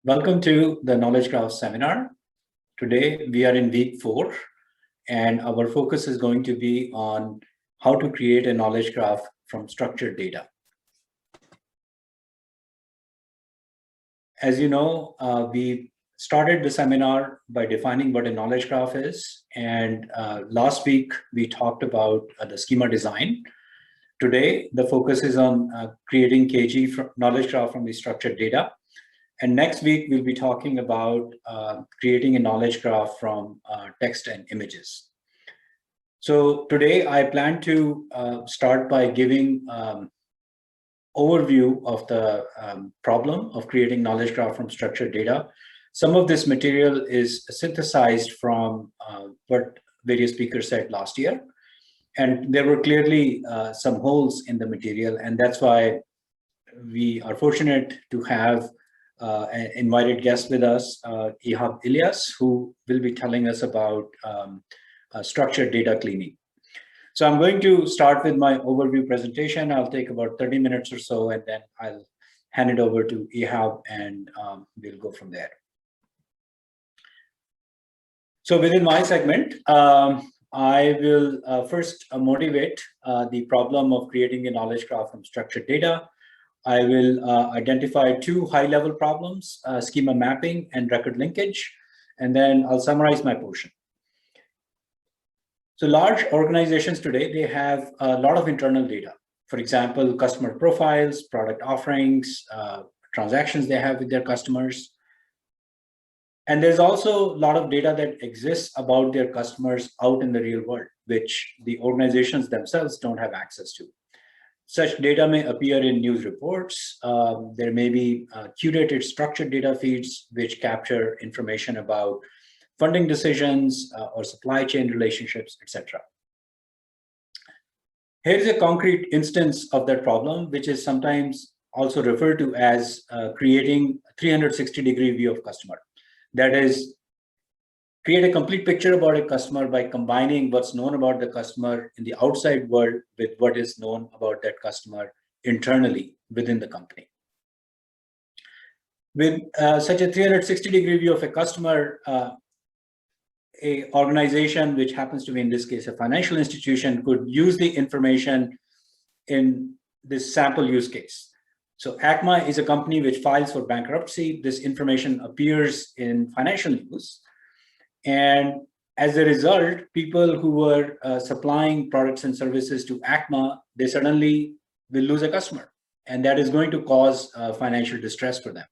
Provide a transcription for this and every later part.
Welcome to the Knowledge Graph seminar. Today we are in week 4 and our focus is going to be on how to create a knowledge graph from structured data. As you know, we started the seminar by defining what a knowledge graph is, and last week we talked about the schema design. Today the focus is on creating KG from knowledge graph from the structured data. And next week, we'll be talking about creating a knowledge graph from text and images. So today, I plan to start by giving overview of the problem of creating knowledge graph from structured data. Some of this material is synthesized from what various speakers said last year. And there were clearly some holes in the material. And that's why we are fortunate to have an invited guest with us, Ihab Ilyas, who will be telling us about structured data cleaning. So I'm going to start with my overview presentation. I'll take about 30 minutes or so, and then I'll hand it over to Ihab, and we'll go from there. So within my segment, I will first motivate the problem of creating a knowledge graph from structured data. I will identify 2 high-level problems, schema mapping and record linkage, and then I'll summarize my portion. So large organizations today, they have a lot of internal data. For example, customer profiles, product offerings, transactions they have with their customers. And there's also a lot of data that exists about their customers out in the real world, which the organizations themselves don't have access to. Such data may appear in news reports. There may be curated structured data feeds which capture information about funding decisions or supply chain relationships, etc. Here's a concrete instance of that problem, which is sometimes also referred to as creating a 360-degree view of customer. That is, create a complete picture about a customer by combining what's known about the customer in the outside world with what is known about that customer internally within the company. With such a 360-degree view of a customer, a organization, which happens to be in this case a financial institution, could use the information in this sample use case. So ACMA is a company which files for bankruptcy. This information appears in financial news. And as a result, people who were supplying products and services to ACMA, they suddenly will lose a customer. And that is going to cause financial distress for them.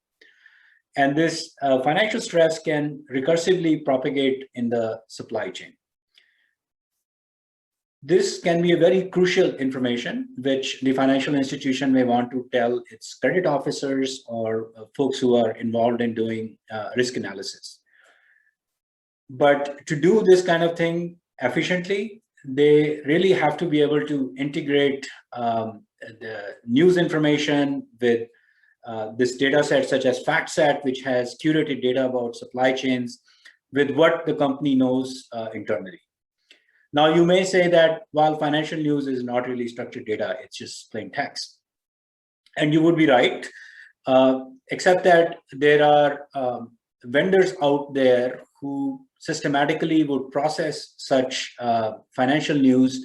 And this financial stress can recursively propagate in the supply chain. This can be a very crucial information, which the financial institution may want to tell its credit officers or folks who are involved in doing risk analysis. But to do this kind of thing efficiently, they really have to be able to integrate the news information with this data set, such as FactSet, which has curated data about supply chains, with what the company knows internally. Now, you may say that while financial news is not really structured data, it's just plain text. And you would be right, except that there are vendors out there who systematically would process such financial news,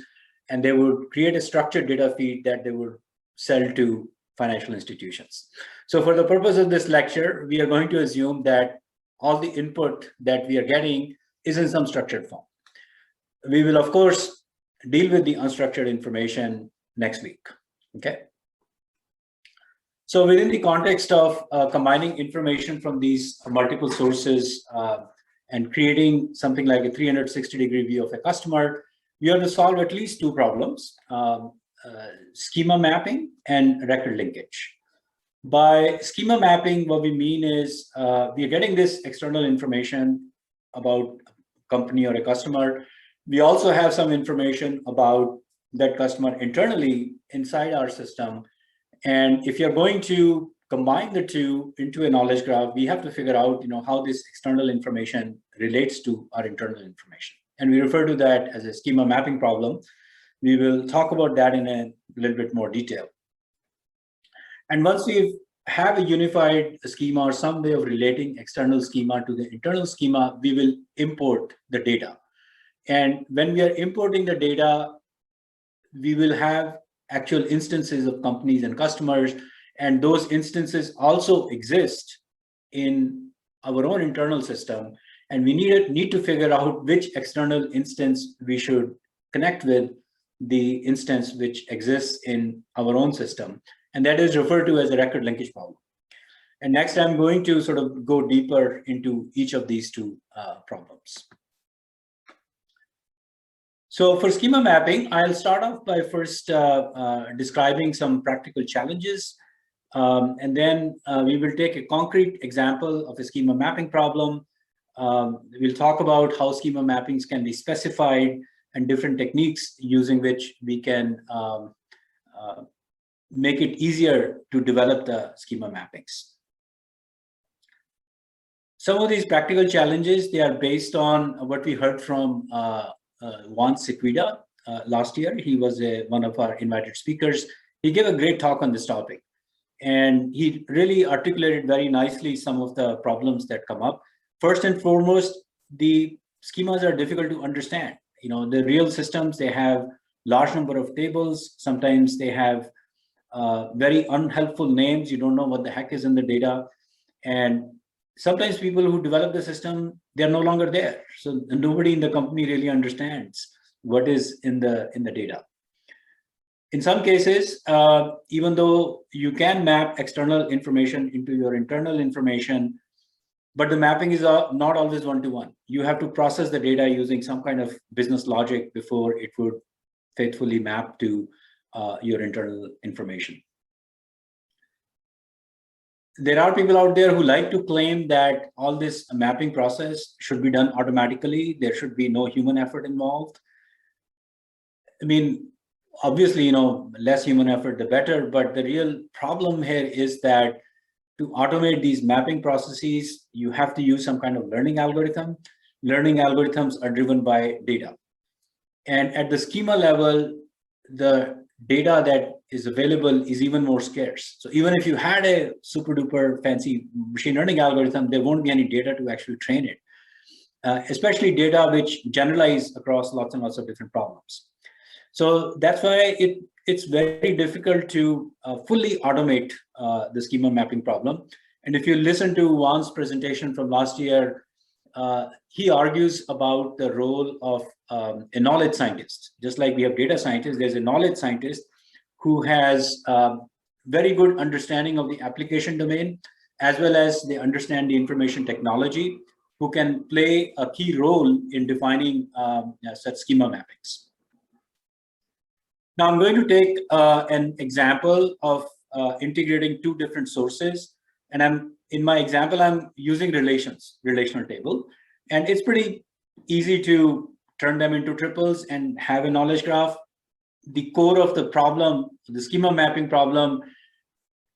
and they would create a structured data feed that they would sell to financial institutions. So for the purpose of this lecture, we are going to assume that all the input that we are getting is in some structured form. We will, of course, deal with the unstructured information next week, okay? So within the context of combining information from these multiple sources and creating something like a 360-degree view of a customer, we have to solve at least 2 problems, schema mapping and record linkage. By schema mapping, what we mean is we are getting this external information about a company or a customer. We also have some information about that customer internally inside our system. And if you're going to combine the 2 into a knowledge graph, we have to figure out, how this external information relates to our internal information. And we refer to that as a schema mapping problem. We will talk about that in a little bit more detail. And once we've have a unified schema or some way of relating external schema to the internal schema, we will import the data. And when we are importing the data, we will have actual instances of companies and customers, and those instances also exist in our own internal system. And we need to figure out which external instance we should connect with the instance which exists in our own system. And that is referred to as a record linkage problem. And next, I'm going to sort of go deeper into each of these two problems. So for schema mapping, I'll start off by first describing some practical challenges. And then we will take a concrete example of a schema mapping problem. We'll talk about how schema mappings can be specified and different techniques using which we can make it easier to develop the schema mappings. Some of these practical challenges, they are based on what we heard from Juan Sequida last year. He was one of our invited speakers. He gave a great talk on this topic. And he really articulated very nicely some of the problems that come up. First and foremost, the schemas are difficult to understand. You know, the real systems, they have large number of tables. Sometimes they have very unhelpful names. You don't know what the heck is in the data. And sometimes people who develop the system, they're no longer there. So nobody in the company really understands what is in the data. In some cases, even though you can map external information into your internal information, but the mapping is not always one-to-one. You have to process the data using some kind of business logic before it would faithfully map to your internal information. There are people out there who like to claim that all this mapping process should be done automatically. There should be no human effort involved. I mean, obviously, you know, less human effort, the better. But the real problem here is that to automate these mapping processes, you have to use some kind of learning algorithm. Learning algorithms are driven by data. And at the schema level, the data that is available is even more scarce. So even if you had a super duper fancy machine learning algorithm, there won't be any data to actually train it, especially data which generalize across lots and lots of different problems. So that's why it's very difficult to fully automate the schema mapping problem. And if you listen to Juan's presentation from last year, he argues about the role of a knowledge scientist. Just like we have data scientists, there's a knowledge scientist who has very good understanding of the application domain, as well as they understand the information technology, who can play a key role in defining such schema mappings. Now I'm going to take an example of integrating two different sources. And in my example, I'm using relational table. And it's pretty easy to turn them into triples and have a knowledge graph. The core of the problem, the schema mapping problem,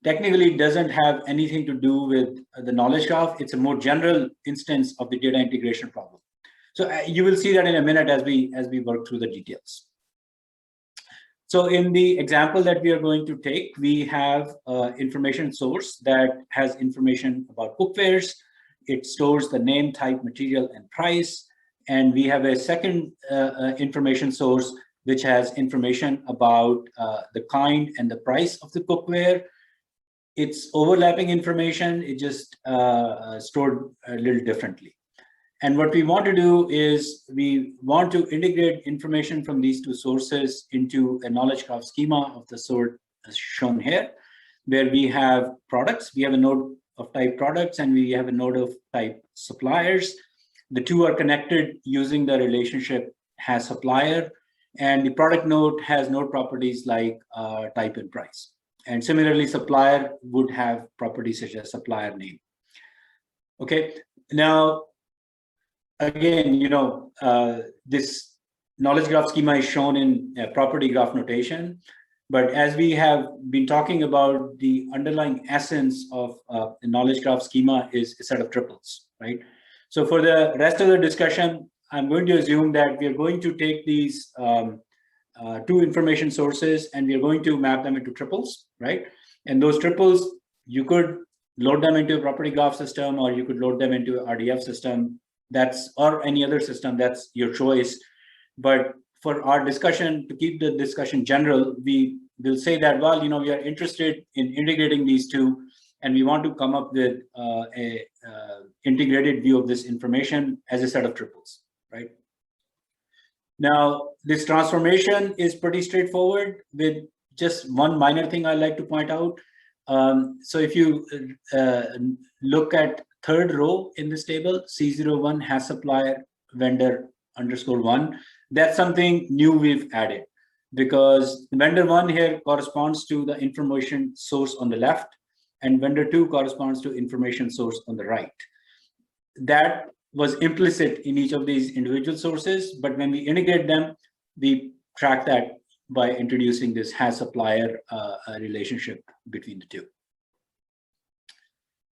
technically doesn't have anything to do with the knowledge graph. It's a more general instance of the data integration problem. So you will see that in a minute as we work through the details. So in the example that we are going to take, we have information source that has information about cookwares. It stores the name, type, material, and price. And we have a second information source which has information about the kind and the price of the cookware. It's overlapping information. It just stored a little differently. And what we want to do is we want to integrate information from these two sources into a knowledge graph schema of the sort as shown here, where we have products. We have a node of type products and we have a node of type suppliers. The two are connected using the relationship has supplier, and the product node has node properties like type and price. And similarly, supplier would have properties such as supplier name. Okay, now, again, you know, this knowledge graph schema is shown in property graph notation. But as we have been talking about, the underlying essence of the knowledge graph schema is a set of triples, right? So for the rest of the discussion, I'm going to assume that we are going to take these two information sources and we are going to map them into triples, right? And those triples You could load them into a property graph system, or you could load them into an RDF system. Or any other system, that's your choice. But for our discussion, to keep the discussion general, we will say that, well, we are interested in integrating these two, and we want to come up with a integrated view of this information as a set of triples, right? Now, this transformation is pretty straightforward, with just one minor thing I'd like to point out. So if you look at third row in this table, C01 has supplier vendor _1. That's something new we've added, because vendor 1 here corresponds to the information source on the left, and vendor 2 corresponds to information source on the right. That was implicit in each of these individual sources, but when we integrate them, we track that by introducing this has supplier relationship between the two.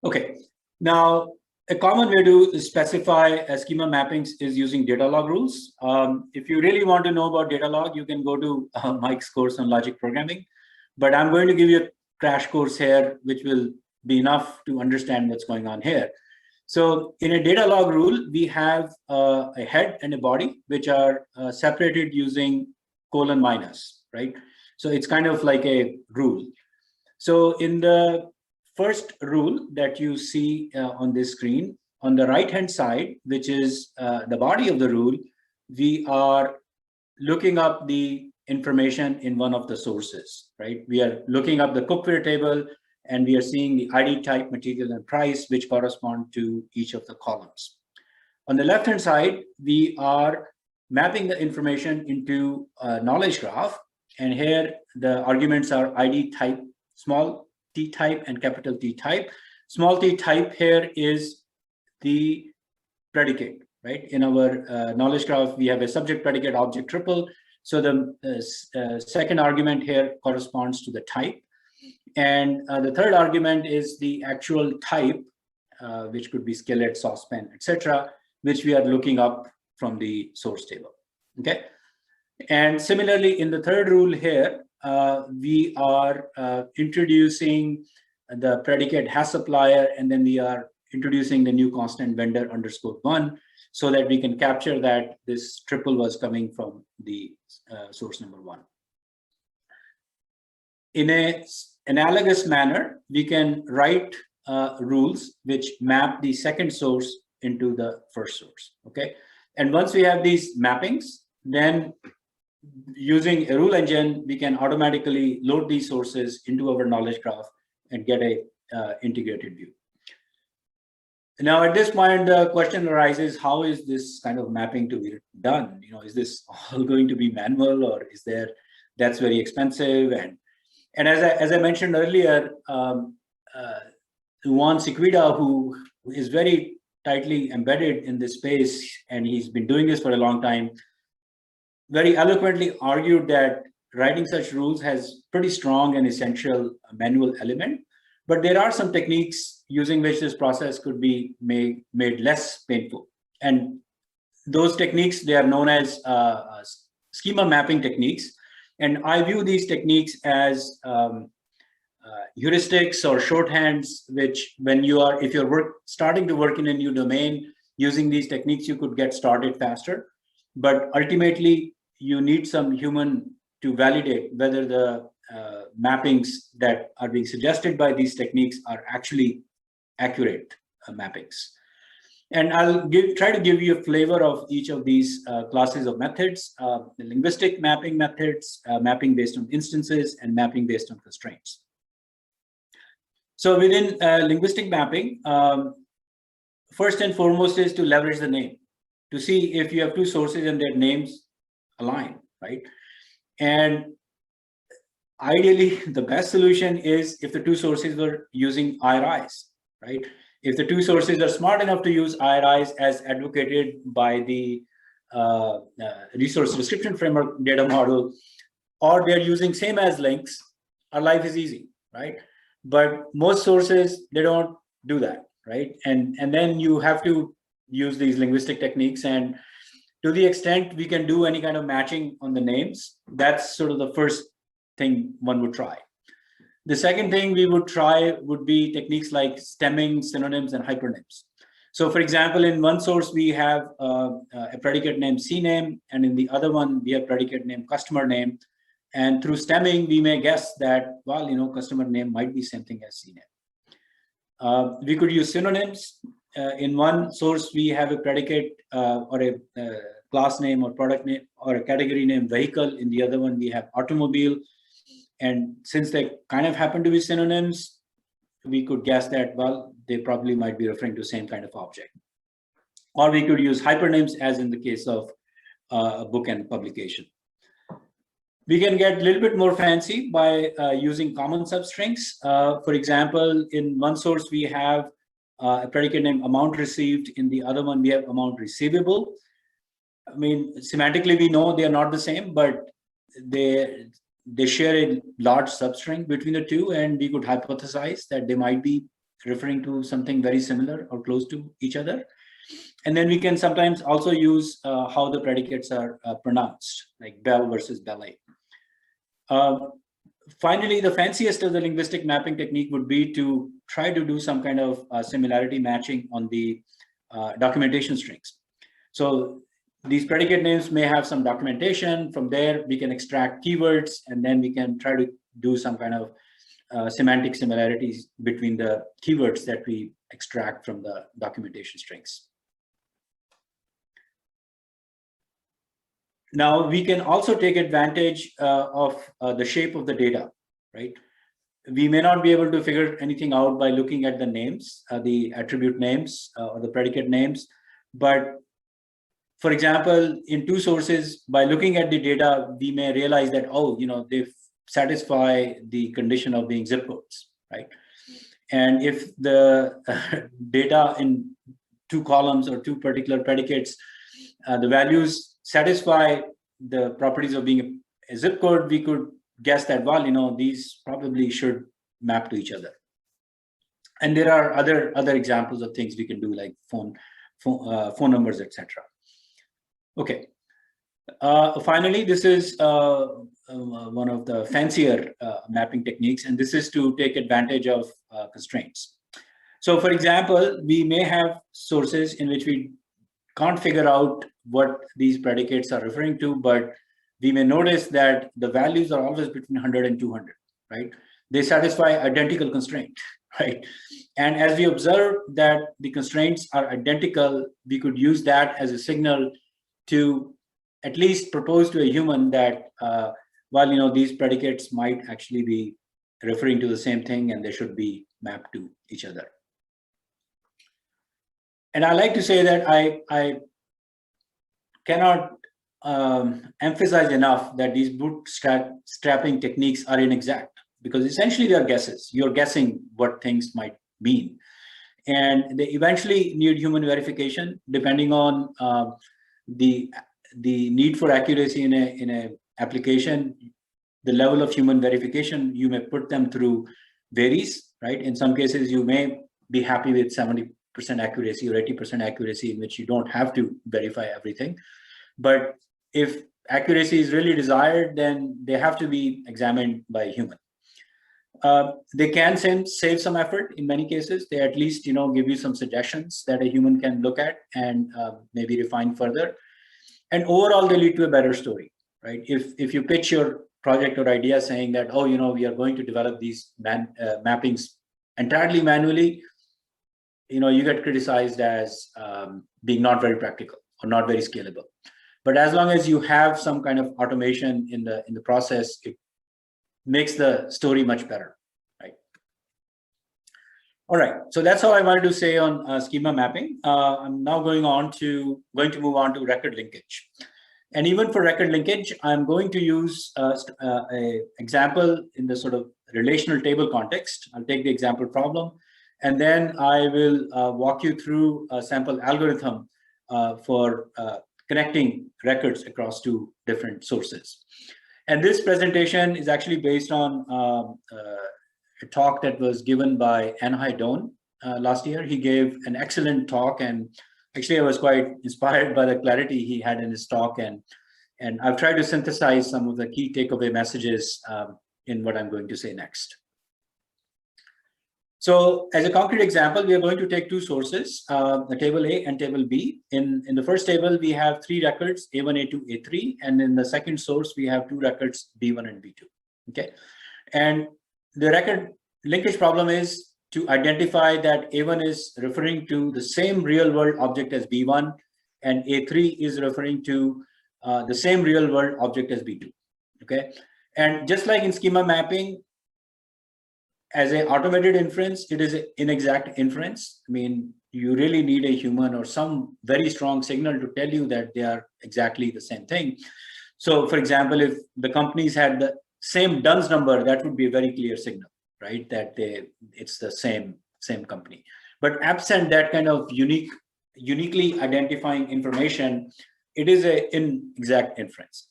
Okay, now a common way to specify schema mappings is using data log rules. If you really want to know about data log, you can go to Mike's course on logic programming, but I'm going to give you a crash course here, which will be enough to understand what's going on here. So in a data log rule, we have a head and a body, which are separated using colon minus, right? So it's kind of like a rule. So in the first rule that you see on this screen, on the right-hand side, which is the body of the rule, we are looking up the information in one of the sources, right? We are looking up the cookware table, and we are seeing the ID type, material, and price, which correspond to each of the columns. On the left-hand side, we are mapping the information into a knowledge graph, and here the arguments are ID type, small t type, and capital T type. Small t type here is the predicate, right? In our knowledge graph, we have a subject, predicate, object triple. So the second argument here corresponds to the type. And the third argument is the actual type, which could be skillet, saucepan, etc., which we are looking up from the source table. Okay. And similarly, in the third rule here, we are introducing the predicate has supplier, and then we are introducing the new constant vendor _1, so that we can capture that this triple was coming from the source number 1. In a analogous manner, we can write rules which map the second source into the first source. Okay, and once we have these mappings, then using a rule engine, we can automatically load these sources into our knowledge graph and get a integrated view. Now, at this point, the question arises: how is this kind of mapping to be done? Is this all going to be manual, or is there? That's very expensive. And as I mentioned earlier, Juan Sequida, who is very tightly embedded in this space, and he's been doing this for a long time, very eloquently argued that writing such rules has pretty strong and essential manual element, but there are some techniques using which this process could be made less painful. And those techniques, they are known as schema mapping techniques. And I view these techniques as heuristics or shorthands, which if you're starting to work in a new domain, using these techniques, you could get started faster. But ultimately, you need some human to validate whether the mappings that are being suggested by these techniques are actually accurate mappings. And I'll try to give you a flavor of each of these classes of methods: the linguistic mapping methods, mapping based on instances, and mapping based on constraints. So within linguistic mapping, first and foremost is to leverage the name to see if you have two sources and their names align, right? And ideally, the best solution is if the two sources were using IRIs, right? If the two sources are smart enough to use IRIs as advocated by the resource description framework data model, or they're using same as links, our life is easy, right? But most sources, they don't do that, right? And then you have to use these linguistic techniques. And to the extent we can do any kind of matching on the names, that's sort of the first thing one would try. The second thing we would try would be techniques like stemming, synonyms, and hypernyms. So for example, in one source, we have a predicate name CNAME, and in the other one, we have predicate name customer name. And through stemming, we may guess that, well, customer name might be same thing as CNAME. We could use synonyms. In one source, we have a predicate or a class name or product name or a category name vehicle. In the other one, we have automobile. And since they kind of happen to be synonyms, we could guess that, well, they probably might be referring to the same kind of object. Or we could use hypernyms, as in the case of a book and publication. We can get a little bit more fancy by using common substrings. For example, in one source, we have a predicate name amount received. In the other one, we have amount receivable. I mean, semantically, we know they are not the same, but they share a large substring between the two, and we could hypothesize that they might be referring to something very similar or close to each other. And then we can sometimes also use how the predicates are pronounced, like bell versus ballet. Finally, the fanciest of the linguistic mapping technique would be to try to do some kind of similarity matching on the documentation strings. So these predicate names may have some documentation. From there, we can extract keywords, and then we can try to do some kind of semantic similarities between the keywords that we extract from the documentation strings. Now, we can also take advantage of the shape of the data, right? We may not be able to figure anything out by looking at the names, the attribute names or the predicate names. But for example, in two sources, by looking at the data, we may realize that, oh, they satisfy the condition of being zip codes, right? And if the data in two columns or two particular predicates, the values satisfy the properties of being a zip code, we could guess that, well, these probably should map to each other. And there are other examples of things we can do, like phone numbers, etc. Okay. Finally, this is one of the fancier mapping techniques, and this is to take advantage of constraints. So for example, we may have sources in which we can't figure out what these predicates are referring to, but we may notice that the values are always between 100 and 200, right? They satisfy identical constraint, right? And as we observe that the constraints are identical, we could use that as a signal to at least propose to a human that, well, these predicates might actually be referring to the same thing and they should be mapped to each other. And I like to say that I cannot emphasize enough that these bootstrapping techniques are inexact, because essentially they are guesses. You're guessing what things might mean. And they eventually need human verification, depending on the need for accuracy in a application. The level of human verification you may put them through varies, right? In some cases, you may be happy with 70% accuracy or 80% accuracy, in which you don't have to verify everything. But if accuracy is really desired, then they have to be examined by a human. They can save some effort in many cases. They at least give you some suggestions that a human can look at and maybe refine further. And overall, they lead to a better story, right? If you pitch your project or idea saying that, oh, we are going to develop these mappings entirely manually, you get criticized as being not very practical or not very scalable. But as long as you have some kind of automation in the process, it makes the story much better, right? All right, so that's all I wanted to say on schema mapping. I'm now going to move on to record linkage. And even for record linkage, I'm going to use an example in the sort of relational table context. I'll take the example problem, and then I will walk you through a sample algorithm for connecting records across two different sources. And this presentation is actually based on a talk that was given by Anhai Don last year. He gave an excellent talk, and actually I was quite inspired by the clarity he had in his talk, and I've tried to synthesize some of the key takeaway messages in what I'm going to say next. So as a concrete example, we are going to take two sources, the table A and table B. In the first table, we have three records, A1, A2, A3. And in the second source, we have two records, B1 and B2. Okay. And the record linkage problem is to identify that A1 is referring to the same real world object as B1, and A3 is referring to the same real world object as B2. Okay. And just like in schema mapping, as an automated inference, it is an inexact inference. I mean, you really need a human or some very strong signal to tell you that they are exactly the same thing. So, for example, if the companies had the same DUNS number, that would be a very clear signal, right? That it's the same company. But absent that kind of uniquely identifying information, it is an inexact inference.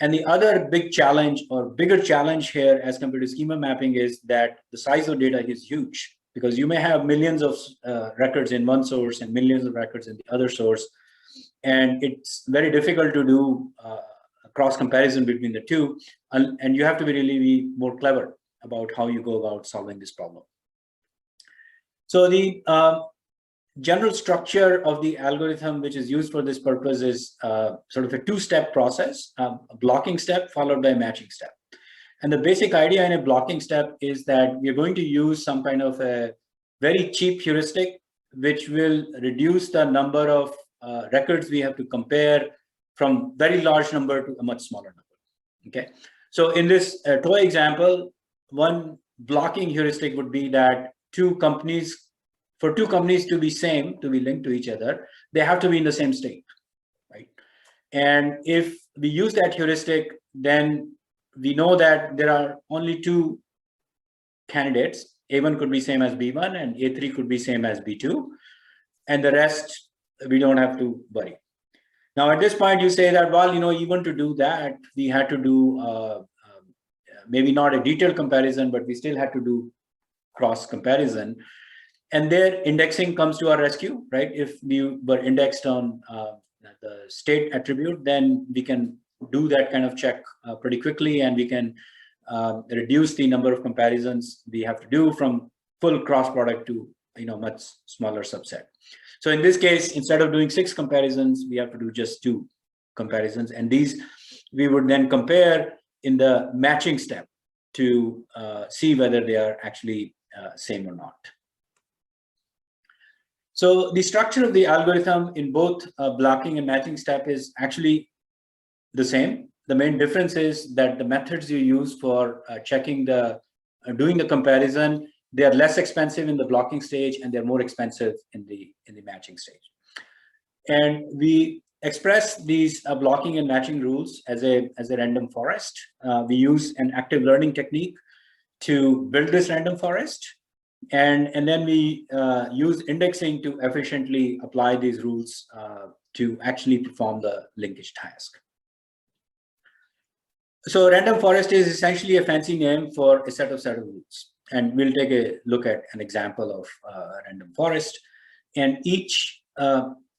And the other big challenge or bigger challenge here as compared to schema mapping is that the size of data is huge, because you may have millions of records in one source and millions of records in the other source. And it's very difficult to do a cross comparison between the two. And you have to really be more clever about how you go about solving this problem. So the general structure of the algorithm which is used for this purpose is sort of a two-step process, a blocking step followed by a matching step. And the basic idea in a blocking step is that we're going to use some kind of a very cheap heuristic which will reduce the number of records we have to compare from very large number to a much smaller number. Okay, so in this toy example, one blocking heuristic would be that for two companies to be linked to each other, they have to be in the same state, right? And if we use that heuristic, then we know that there are only two candidates. A1 could be same as B1 and A3 could be same as B2. And the rest, we don't have to worry. Now, at this point, you say that, well, even to do that, we had to do maybe not a detailed comparison, but we still had to do cross comparison. And there, indexing comes to our rescue, right? If we were indexed on the state attribute, then we can do that kind of check pretty quickly, and we can reduce the number of comparisons we have to do from full cross product to much smaller subset. So in this case, instead of doing 6 comparisons, we have to do just 2 comparisons, and these we would then compare in the matching step to see whether they are actually same or not. So the structure of the algorithm in both blocking and matching step is actually the same. The main difference is that the methods you use for checking doing the comparison, they are less expensive in the blocking stage and they're more expensive in the matching stage. And we express these blocking and matching rules as a random forest. We use an active learning technique to build this random forest. And then we use indexing to efficiently apply these rules to actually perform the linkage task. So random forest is essentially a fancy name for a set of rules. And we'll take a look at an example of random forest. And each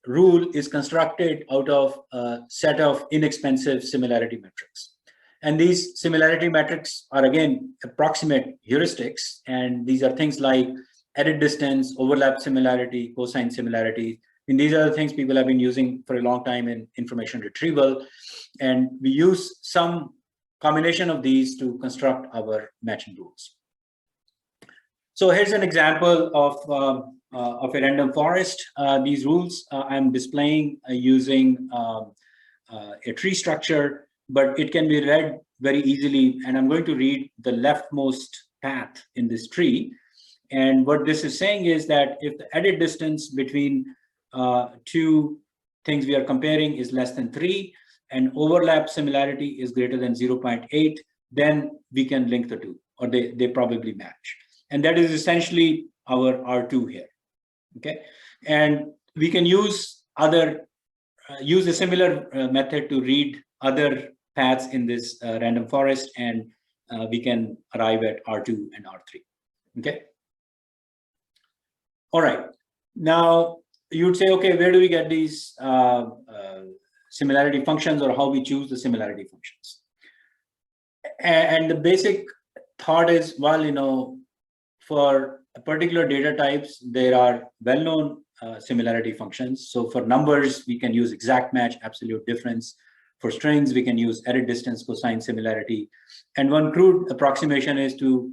rule is constructed out of a set of inexpensive similarity metrics. And these similarity metrics are, again, approximate heuristics. And these are things like edit distance, overlap similarity, cosine similarity. And these are the things people have been using for a long time in information retrieval. And we use some combination of these to construct our matching rules. So here's an example of a random forest. These rules I'm displaying using a tree structure, but it can be read very easily. And I'm going to read the leftmost path in this tree. And what this is saying is that if the edit distance between two things we are comparing is less than 3, and overlap similarity is greater than 0.8, then we can link the two, or they probably match. And that is essentially our R2 here, okay? And we can use a similar method to read other paths in this random forest, and we can arrive at R2 and R3, okay? All right, now you'd say, okay, where do we get these similarity functions, or how we choose the similarity functions? And the basic thought is, well, for particular data types, there are well-known similarity functions. So for numbers, we can use exact match, absolute difference. For strings, we can use edit distance, cosine similarity. And one crude approximation is to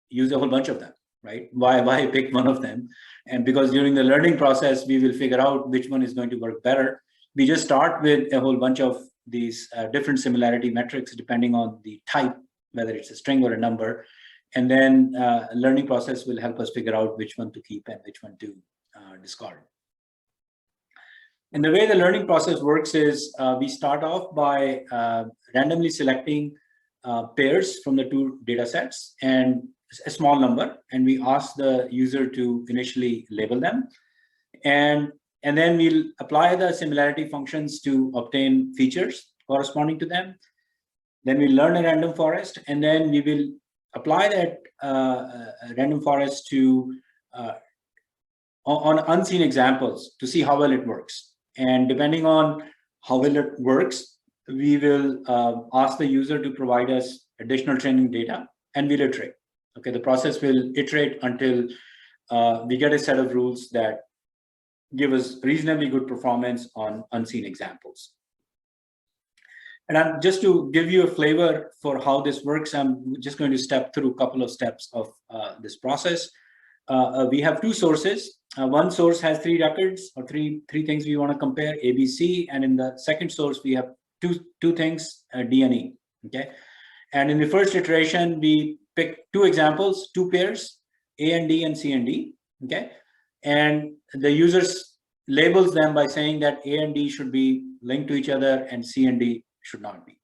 use a whole bunch of them, right? Why pick one of them? And because during the learning process, we will figure out which one is going to work better. We just start with a whole bunch of these different similarity metrics depending on the type, whether it's a string or a number. And then learning process will help us figure out which one to keep and which one to discard. And the way the learning process works is we start off by randomly selecting pairs from the two data sets and a small number, and we ask the user to initially label them. And then we'll apply the similarity functions to obtain features corresponding to them. Then we learn a random forest, and then we will apply that random forest to on unseen examples to see how well it works. And depending on how well it works, we will ask the user to provide us additional training data, and we'll iterate. Okay, the process will iterate until we get a set of rules that give us reasonably good performance on unseen examples. And just to give you a flavor for how this works, I'm just going to step through a couple of steps of this process. We have two sources. One source has 3 records or three things we want to compare, A, B, C, and in the second source we have two things, D and E. Okay, and in the first iteration we pick 2 examples, 2 pairs, A and D and C and D. Okay, and the users labels them by saying that A and D should be linked to each other and C and D should not be.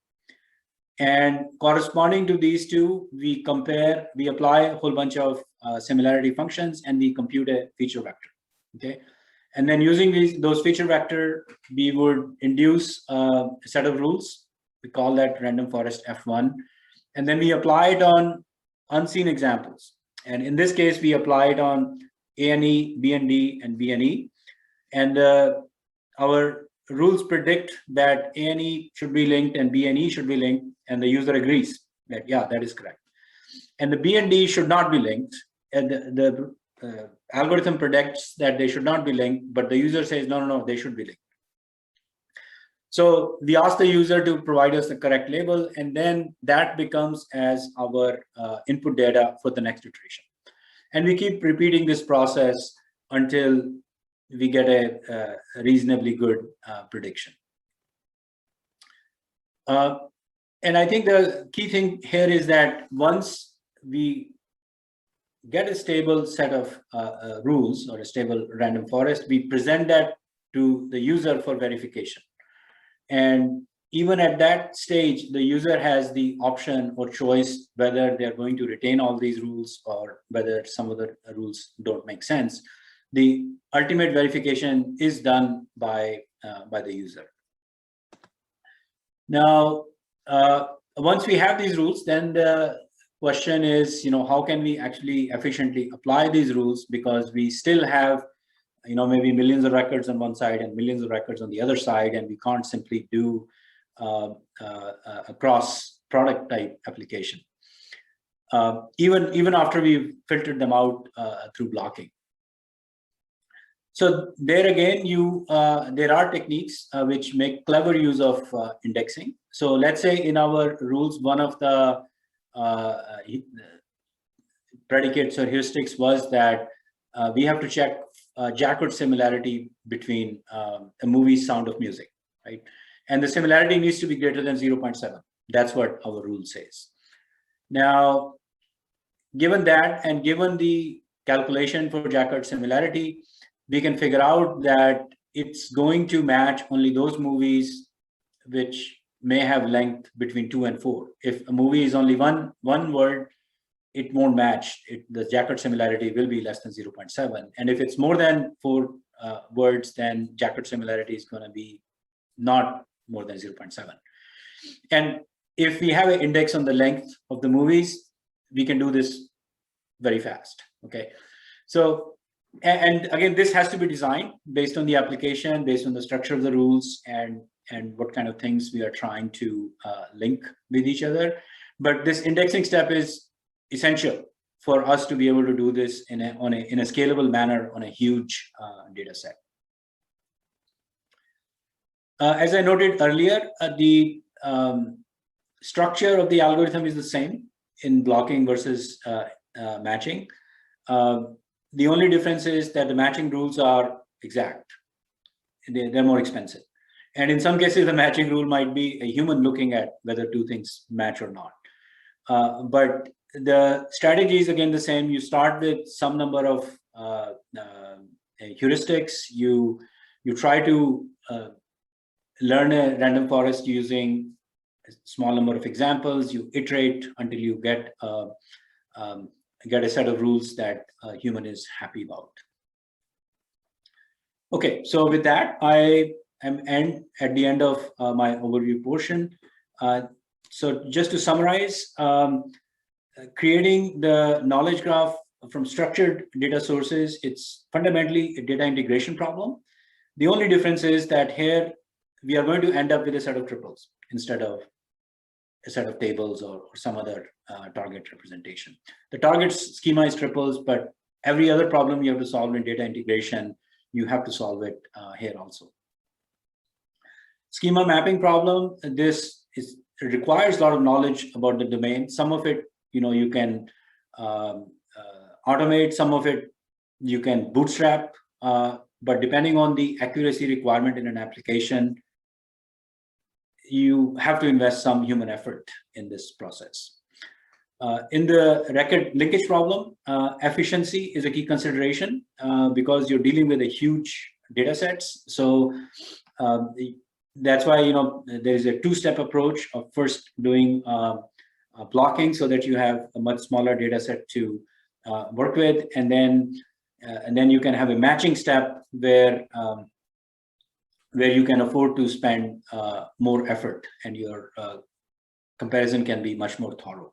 And corresponding to these two, we apply a whole bunch of similarity functions, and we compute a feature vector. Okay, and then using those feature vector, we would induce a set of rules. We call that random forest F1, and then we apply it on unseen examples. And in this case, we apply it on A and E, B and D, and B and E. And our rules predict that A and E should be linked and B and E should be linked, and the user agrees that, yeah, that is correct. And the B and D should not be linked, and the algorithm predicts that they should not be linked, but the user says, no, they should be linked. So we ask the user to provide us the correct label, and then that becomes as our input data for the next iteration. And we keep repeating this process until we get a reasonably good prediction. And I think the key thing here is that once we get a stable set of rules or a stable random forest, we present that to the user for verification. And even at that stage, the user has the option or choice whether they're going to retain all these rules or whether some of the rules don't make sense. The ultimate verification is done by the user. Now, once we have these rules, then the question is, how can we actually efficiently apply these rules, because we still have, maybe millions of records on one side and millions of records on the other side, and we can't simply do a cross product type application, even after we've filtered them out through blocking. So there again, there are techniques which make clever use of indexing. So let's say in our rules, one of the predicates or heuristics was that we have to check Jacquard similarity between a movie's Sound of Music, right? And the similarity needs to be greater than 0.7. That's what our rule says. Now, given that, and given the calculation for Jacquard similarity, we can figure out that it's going to match only those movies which may have length between 2 and 4. If a movie is only one word, it won't match. The Jacquard similarity will be less than 0.7. And if it's more than 4 words, then Jacquard similarity is going to be not more than 0.7. And if we have an index on the length of the movies, we can do this very fast. Okay, so and again, this has to be designed based on the application, based on the structure of the rules, and what kind of things we are trying to link with each other. But this indexing step is essential for us to be able to do this in a scalable manner on a huge data set. As I noted earlier, the structure of the algorithm is the same in blocking versus matching. The only difference is that the matching rules are exact. They're more expensive. And in some cases, the matching rule might be a human looking at whether two things match or not. But the strategy is again the same. You start with some number of heuristics. You try to learn a random forest using a small number of examples. You iterate until you get a set of rules that a human is happy about. Okay, so with that, I am at the end of my overview portion. So just to summarize, creating the knowledge graph from structured data sources, it's fundamentally a data integration problem. The only difference is that here we are going to end up with a set of triples instead of a set of tables or some other target representation. The target schema is triples, but every other problem you have to solve in data integration, you have to solve it here also. Schema mapping problem, this requires a lot of knowledge about the domain. Some of it, you can automate, some of it you can bootstrap, but depending on the accuracy requirement in an application, you have to invest some human effort in this process. In the record linkage problem, efficiency is a key consideration because you're dealing with a huge data sets. So that's why there is a two-step approach of first doing blocking so that you have a much smaller data set to work with, and then you can have a matching step where you can afford to spend more effort, and your comparison can be much more thorough.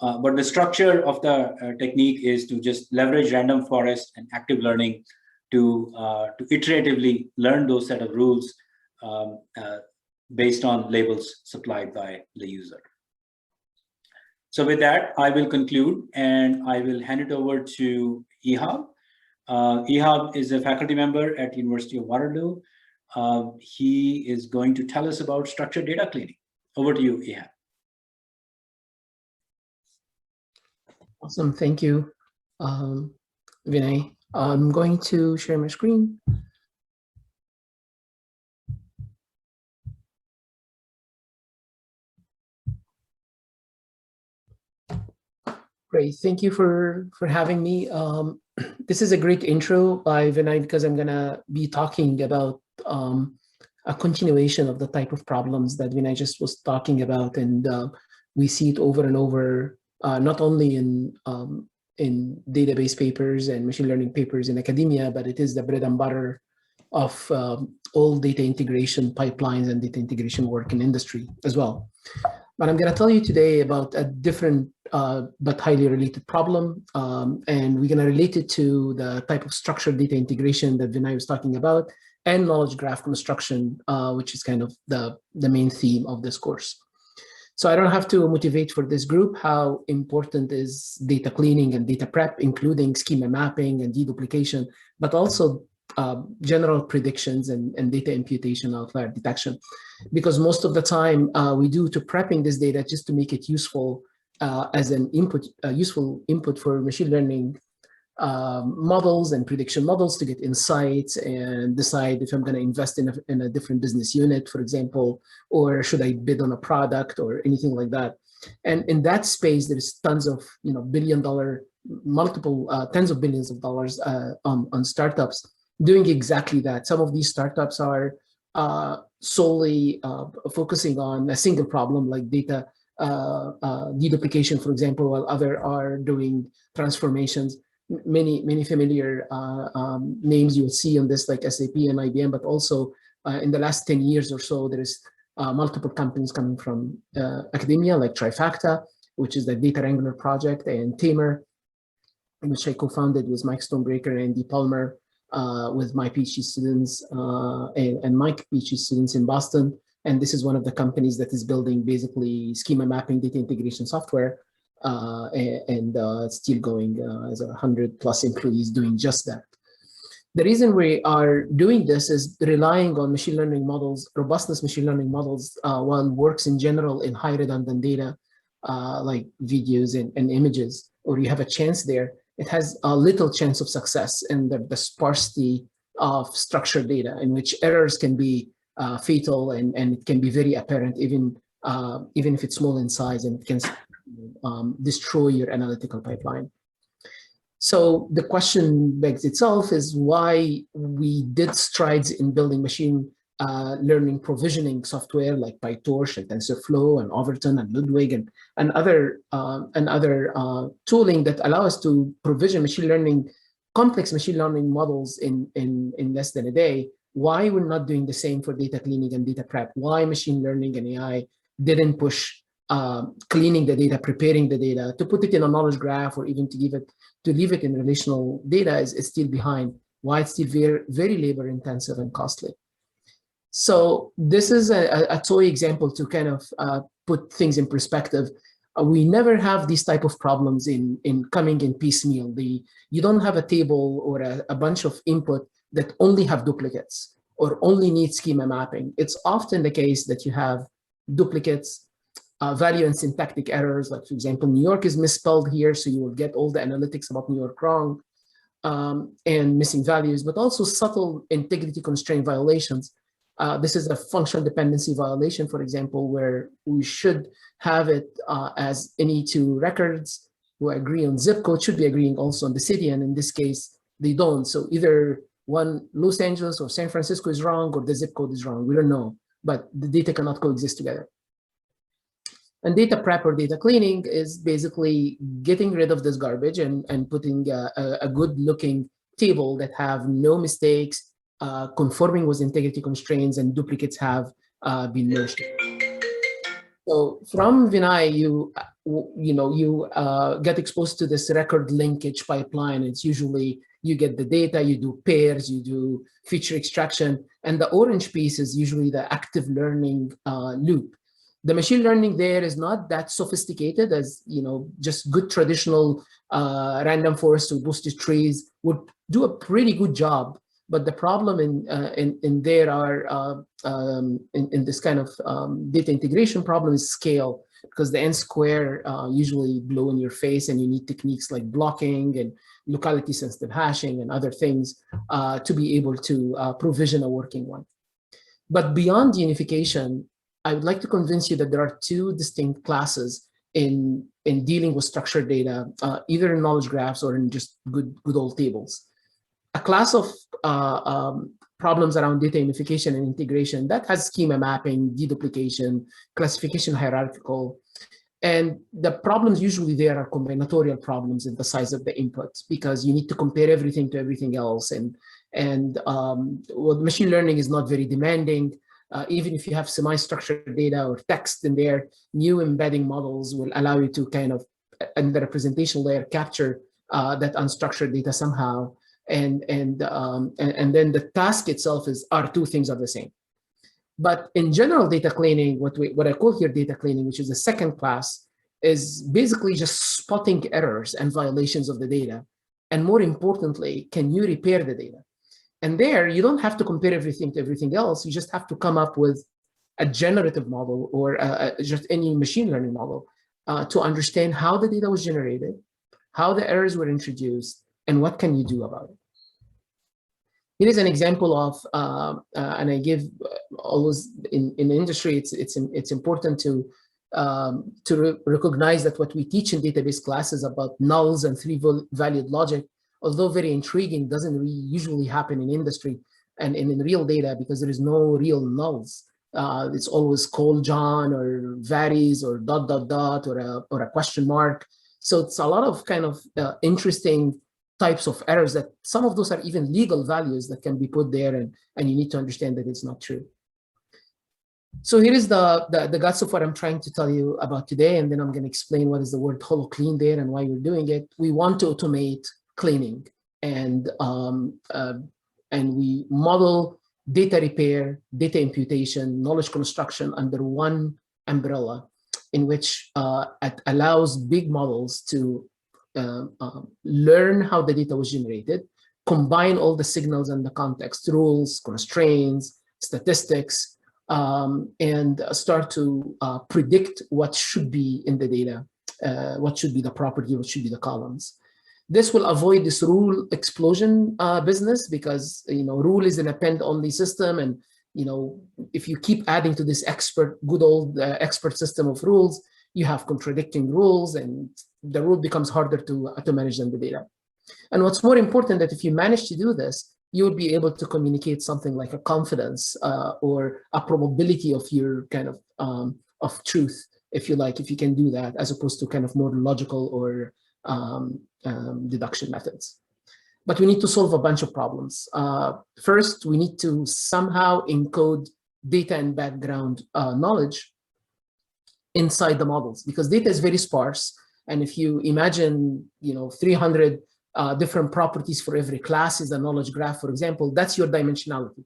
But the structure of the technique is to just leverage random forest and active learning to iteratively learn those set of rules based on labels supplied by the user. So with that, I will conclude, and I will hand it over to Ihab. Ihab is a faculty member at University of Waterloo. He is going to tell us about structured data cleaning. Over to you, Ihab. Awesome, thank you, Vinay. I'm going to share my screen. Great, thank you for having me. This is a great intro by Vinay because I'm gonna be talking about a continuation of the type of problems that Vinay just was talking about, and we see it over and over, not only in database papers and machine learning papers in academia, but it is the bread and butter of all data integration pipelines and data integration work in industry as well. But I'm going to tell you today about a different but highly related problem, and we're going to relate it to the type of structured data integration that Vinay was talking about, and knowledge graph construction, which is kind of the main theme of this course. So I don't have to motivate for this group how important is data cleaning and data prep, including schema mapping and deduplication, but also general predictions and data imputation outlier detection. Because most of the time we do to prepping this data just to make it useful as an input, useful input for machine learning models and prediction models to get insights and decide if I'm going to invest in a different business unit, for example, or should I bid on a product or anything like that. And in that space, there's tons of billion-dollar, multiple tens of billions of dollars on startups doing exactly that. Some of these startups are solely focusing on a single problem like data deduplication, for example, while others are doing transformations. Many familiar names you'll see on this, like SAP and IBM, but also in the last 10 years or so, there's multiple companies coming from academia, like Trifacta, which is the Data Wrangler project, and Tamer, which I co-founded with Mike Stonebreaker and Andy Palmer, with my PhD students and Mike PhD students in Boston. And this is one of the companies that is building basically schema mapping data integration software. and still going as 100+ employees doing just that. The reason we are doing this is relying on machine learning models, robustness machine learning models, while works in general in high redundant data, like videos and images, or you have a chance there, it has a little chance of success in the sparsity of structured data, in which errors can be fatal and it can be very apparent, even if it's small in size, and it can destroy your analytical pipeline. So the question begs itself is why we did strides in building machine learning provisioning software like PyTorch and TensorFlow and Overton and Ludwig and other tooling that allow us to provision complex machine learning models in less than a day. Why we're not doing the same for data cleaning and data prep? Why machine learning and AI didn't push cleaning the data, preparing the data, to put it in a knowledge graph, or even to leave it in relational data is still behind. Why it's still very, very labor intensive and costly. So this is a toy example to kind of put things in perspective. We never have these type of problems in coming in piecemeal. You don't have a table or a bunch of input that only have duplicates or only need schema mapping. It's often the case that you have duplicates, value and syntactic errors. Like, for example, New York is misspelled here, so you will get all the analytics about New York wrong, and missing values, but also subtle integrity constraint violations. This is a functional dependency violation, for example, where we should have it as any two records who agree on zip code should be agreeing also on the city, and in this case, they don't. So either one, Los Angeles or San Francisco is wrong, or the zip code is wrong. We don't know, but the data cannot coexist together. And data prep or data cleaning is basically getting rid of this garbage and putting a good-looking table that have no mistakes, conforming with integrity constraints, and duplicates have been merged. So from Vinay, you get exposed to this record linkage pipeline. It's usually you get the data, you do pairs, you do feature extraction, and the orange piece is usually the active learning loop. The machine learning there is not that sophisticated as, just good traditional random forest or boosted trees would do a pretty good job. But the problem in there are in this kind of data integration problem is scale, because the n square usually blow in your face, and you need techniques like blocking and locality sensitive hashing and other things to be able to provision a working one. But beyond unification, I would like to convince you that there are two distinct classes in dealing with structured data, either in knowledge graphs or in just good old tables. A class of problems around data unification and integration that has schema mapping, deduplication, classification hierarchical. And the problems usually there are combinatorial problems in the size of the inputs, because you need to compare everything to everything else. And machine learning is not very demanding. Even if you have semi-structured data or text in there, new embedding models will allow you to kind of, in the representation layer, capture that unstructured data somehow. And then the task itself are two things are the same. But in general data cleaning, what I call here data cleaning, which is the second class, is basically just spotting errors and violations of the data. And more importantly, can you repair the data? And there, you don't have to compare everything to everything else. You just have to come up with a generative model or just any machine learning model to understand how the data was generated, how the errors were introduced, and what can you do about it. Here is an example of, and I give always in the industry, it's important to recognize that what we teach in database classes about nulls and three-valued logic, although very intriguing, doesn't really usually happen in industry and in real data, because there is no real nulls. It's always call John or varies or ... or a question mark. So it's a lot of kind of interesting types of errors that some of those are even legal values that can be put there, and you need to understand that it's not true. So here is the guts of what I'm trying to tell you about today, and then I'm going to explain what is the word holoclean there and why we're doing it. We want to automate cleaning, and we model data repair, data imputation, knowledge construction under one umbrella in which it allows big models to learn how the data was generated, combine all the signals and the context, rules, constraints, statistics, and start to predict what should be in the data, what should be the property, what should be the columns. This will avoid this rule explosion business, because rule is an append-only system, and if you keep adding to this good old expert system of rules, you have contradicting rules, and the rule becomes harder to manage than the data. And what's more important, that if you manage to do this, you would be able to communicate something like a confidence or a probability of your kind of truth, if you like, if you can do that, as opposed to kind of more logical or deduction methods. But we need to solve a bunch of problems. First, we need to somehow encode data and background knowledge inside the models, because data is very sparse. And if you imagine, 300 different properties for every class is a knowledge graph, for example, that's your dimensionality.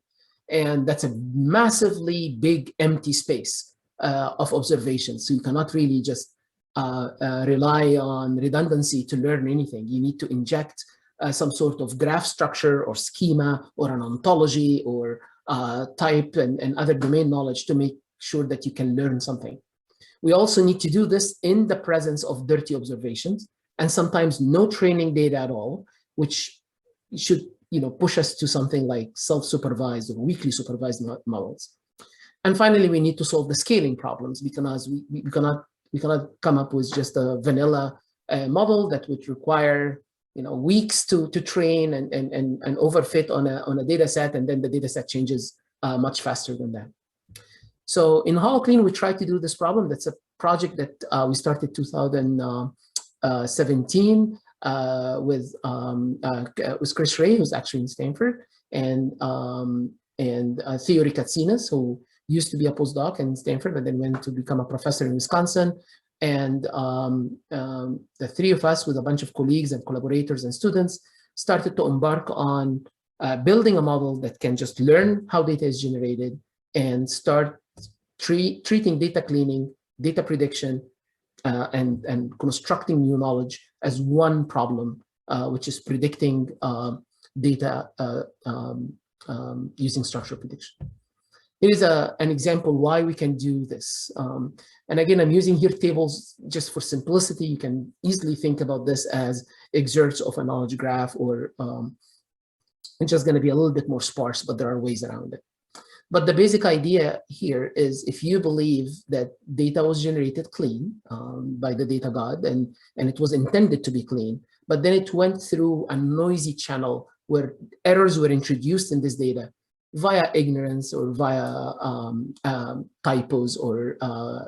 And that's a massively big empty space of observations. So you cannot really just rely on redundancy to learn anything. You need to inject some sort of graph structure or schema or an ontology or type and other domain knowledge to make sure that you can learn something. We also need to do this in the presence of dirty observations and sometimes no training data at all, which should push us to something like self-supervised or weakly supervised models. And finally, we need to solve the scaling problems, because we cannot come up with just a vanilla model that would require weeks to train and overfit on a data set, and then the data set changes much faster than that. So in HoloClean, we tried to do this problem. That's a project that we started 2017 with Chris Ray, who's actually in Stanford, and Theory Katsinas, who used to be a postdoc in Stanford, but then went to become a professor in Wisconsin. And the three of us, with a bunch of colleagues and collaborators and students, started to embark on building a model that can just learn how data is generated and start treating data cleaning, data prediction, and constructing new knowledge as one problem, which is predicting data using structural prediction. Here is an example why we can do this. And again, I'm using here tables just for simplicity. You can easily think about this as excerpts of a knowledge graph, or it's just going to be a little bit more sparse, but there are ways around it. But the basic idea here is, if you believe that data was generated clean by the data god, and it was intended to be clean, but then it went through a noisy channel where errors were introduced in this data via ignorance or via typos or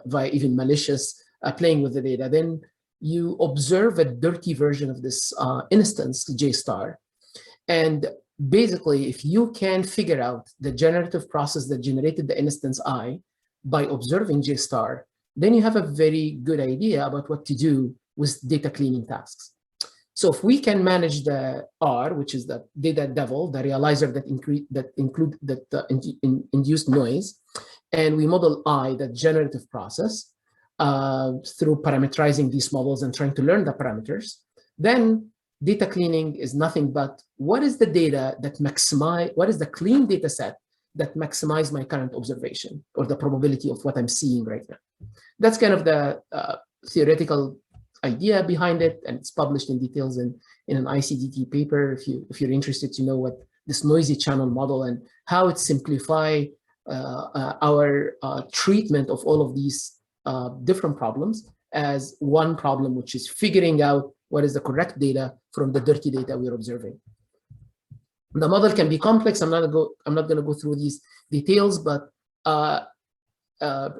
via even malicious playing with the data, then you observe a dirty version of this instance, J star. And basically, if you can figure out the generative process that generated the instance I by observing J star, then you have a very good idea about what to do with data cleaning tasks. So if we can manage the R, which is the data devil, the realizer that induced noise, and we model I, the generative process, through parameterizing these models and trying to learn the parameters, then data cleaning is nothing but what is the data that what is the clean data set that maximize my current observation or the probability of what I'm seeing right now. That's kind of the theoretical idea behind it, and it's published in details in an ICDT paper if you're interested to know what this noisy channel model and how it simplify our treatment of all of these different problems as one problem, which is figuring out what is the correct data from the dirty data we're observing. The model can be complex. I'm not going to go through these details, but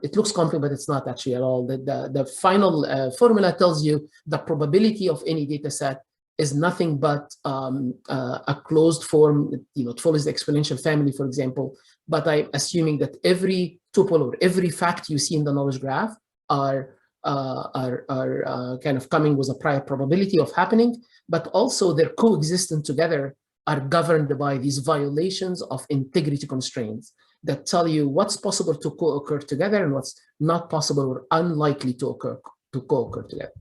it looks complex, but it's not actually at all. The final formula tells you the probability of any data set is nothing but a closed form. It follows the exponential family, for example. But I'm assuming that every tuple or every fact you see in the knowledge graph are kind of coming with a prior probability of happening, but also they're coexistent together are governed by these violations of integrity constraints that tell you what's possible to co-occur together and what's not possible or unlikely to co-occur together.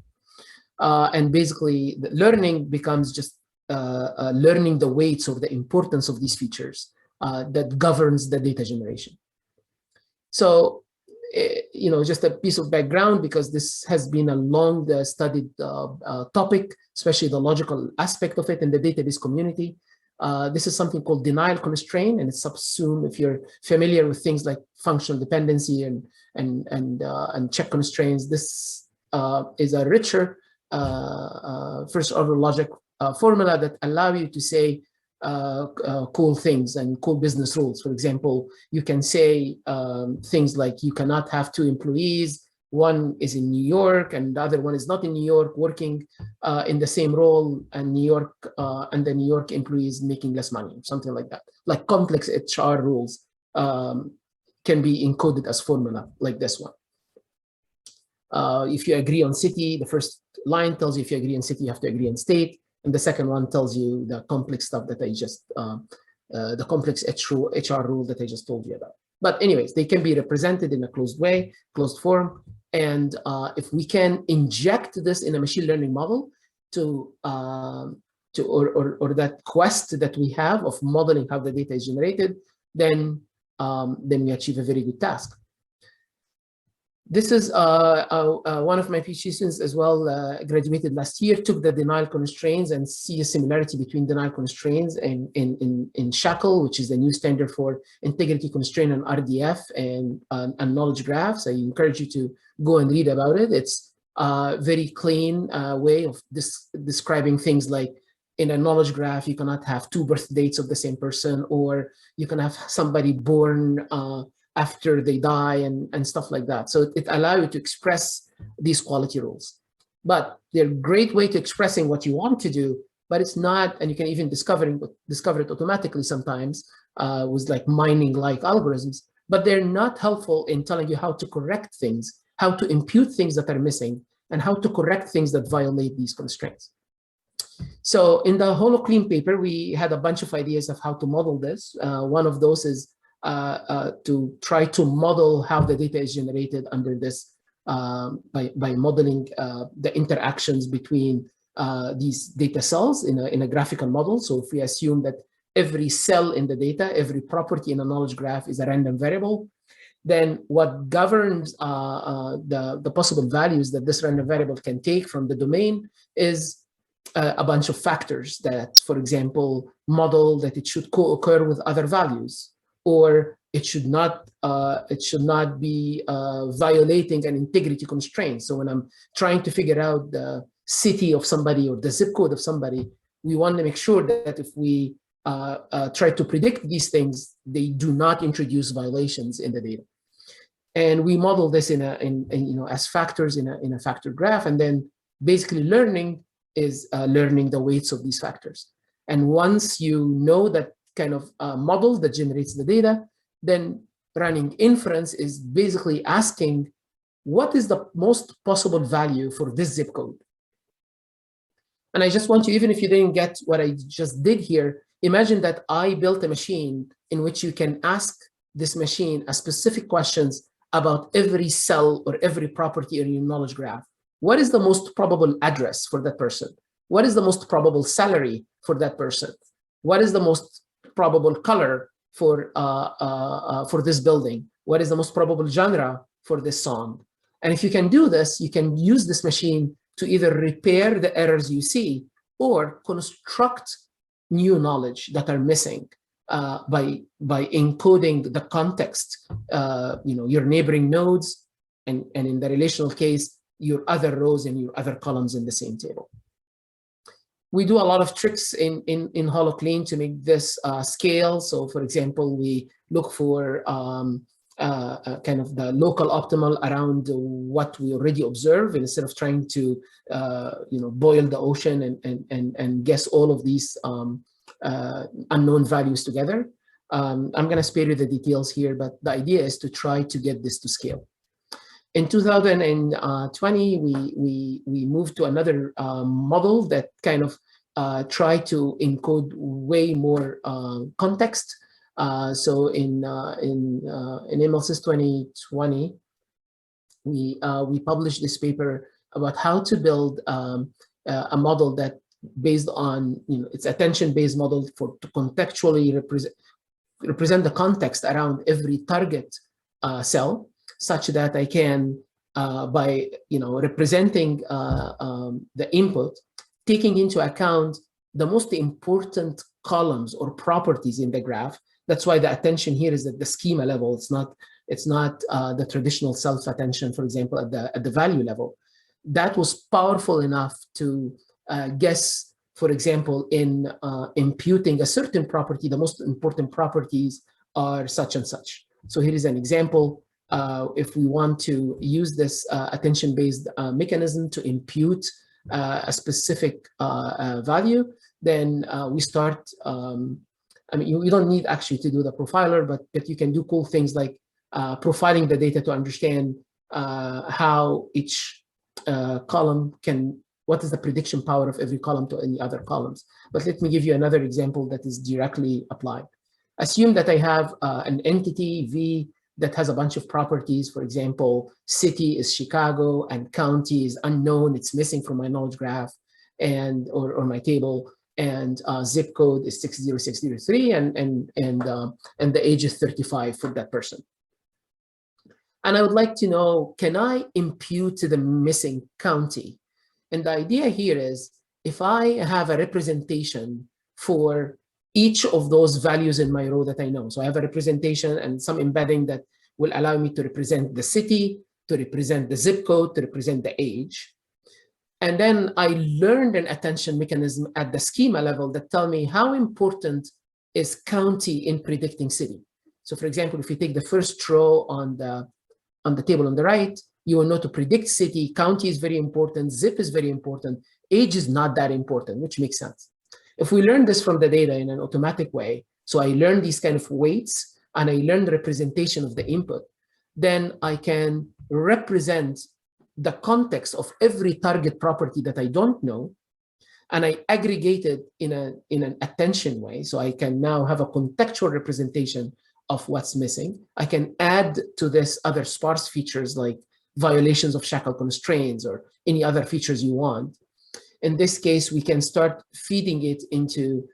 And basically, the learning becomes just learning the weights or the importance of these features that governs the data generation. So, just a piece of background, because this has been a long studied topic, especially the logical aspect of it in the database community. This is something called denial constraint, and it's subsumed, if you're familiar with things like functional dependency and check constraints. This is a richer first order logic formula that allow you to say cool things and cool business rules. For example, you can say things like you cannot have two employees. One is in New York and the other one is not in New York, working in the same role, and the New York employee is making less money, something like that. Like complex HR rules can be encoded as formula like this one. If you agree on city, the first line tells you if you agree on city, you have to agree on state. And the second one tells you the complex stuff that I just, the complex HR rule that I just told you about. But anyways, they can be represented in a closed way, closed form. And if we can inject this in a machine learning model or that quest that we have of modeling how the data is generated, then we achieve a very good task. This is one of my PhD students as well, graduated last year, took the denial constraints and see a similarity between denial constraints in Shackle, which is the new standard for integrity constraint on RDF and knowledge graphs. I encourage you to go and read about it. It's a very clean way of describing things like, in a knowledge graph, you cannot have two birth dates of the same person, or you can have somebody born after they die and stuff like that. So it allows you to express these quality rules. But they're a great way to expressing what you want to do, but it's not, and you can even discover it automatically sometimes with like mining-like algorithms, but they're not helpful in telling you how to correct things, how to impute things that are missing, and how to correct things that violate these constraints. So in the HoloClean paper, we had a bunch of ideas of how to model this. One of those is to try to model how the data is generated under this by modeling the interactions between these data cells in a graphical model. So if we assume that every cell in the data, every property in a knowledge graph is a random variable, then what governs the possible values that this random variable can take from the domain is a bunch of factors that, for example, model that it should co-occur with other values, or it should not be violating an integrity constraint. So when I'm trying to figure out the city of somebody or the zip code of somebody, we want to make sure that if we try to predict these things, they do not introduce violations in the data. And we model this as factors in a factor graph, and then basically learning is learning the weights of these factors. And once you know that kind of model that generates the data, then running inference is basically asking, what is the most possible value for this zip code? And I just want you, even if you didn't get what I just did here, imagine that I built a machine in which you can ask this machine a specific questions about every cell or every property in your knowledge graph. What is the most probable address for that person? What is the most probable salary for that person? What is the most probable color for this building? What is the most probable genre for this song? And if you can do this, you can use this machine to either repair the errors you see or construct new knowledge that are missing by encoding the context, your neighboring nodes, and in the relational case, your other rows and your other columns in the same table. We do a lot of tricks in HoloClean to make this scale. So for example, we look for kind of the local optimal around what we already observe, instead of trying to boil the ocean and guess all of these unknown values together. I'm going to spare you the details here, but the idea is to try to get this to scale. In 2020, we moved to another model that kind of try to encode way more context. So in MLSys 2020, we published this paper about how to build a model that based on, it's attention-based model to contextually represent the context around every target cell, such that I can, by representing the input, taking into account the most important columns or properties in the graph. That's why the attention here is at the schema level. It's not the traditional self-attention, for example, at the value level. That was powerful enough to guess, for example, in imputing a certain property, the most important properties are such and such. So here is an example. If we want to use this attention-based mechanism to impute a specific value, then we start, I mean, you don't need actually to do the profiler, but you can do cool things like profiling the data to understand how each column what is the prediction power of every column to any other columns. But let me give you another example that is directly applied. Assume that I have an entity V that has a bunch of properties. For example, city is Chicago and county is unknown. It's missing from my knowledge graph or my table. And zip code is 60603, and the age is 35 for that person. And I would like to know, can I impute to the missing county? And the idea here is, if I have a representation for each of those values in my row that I know, so I have a representation and some embedding that will allow me to represent the city, to represent the zip code, to represent the age. And then I learned an attention mechanism at the schema level that tell me how important is county in predicting city. So for example, if you take the first row on the table on the right, you will know to predict city, county is very important, zip is very important, age is not that important, which makes sense. If we learn this from the data in an automatic way, so I learn these kind of weights and I learn the representation of the input, then I can represent the context of every target property that I don't know, and I aggregate it in an attention way. So I can now have a contextual representation of what's missing. I can add to this other sparse features like violations of shackle constraints or any other features you want. In this case, we can start feeding it into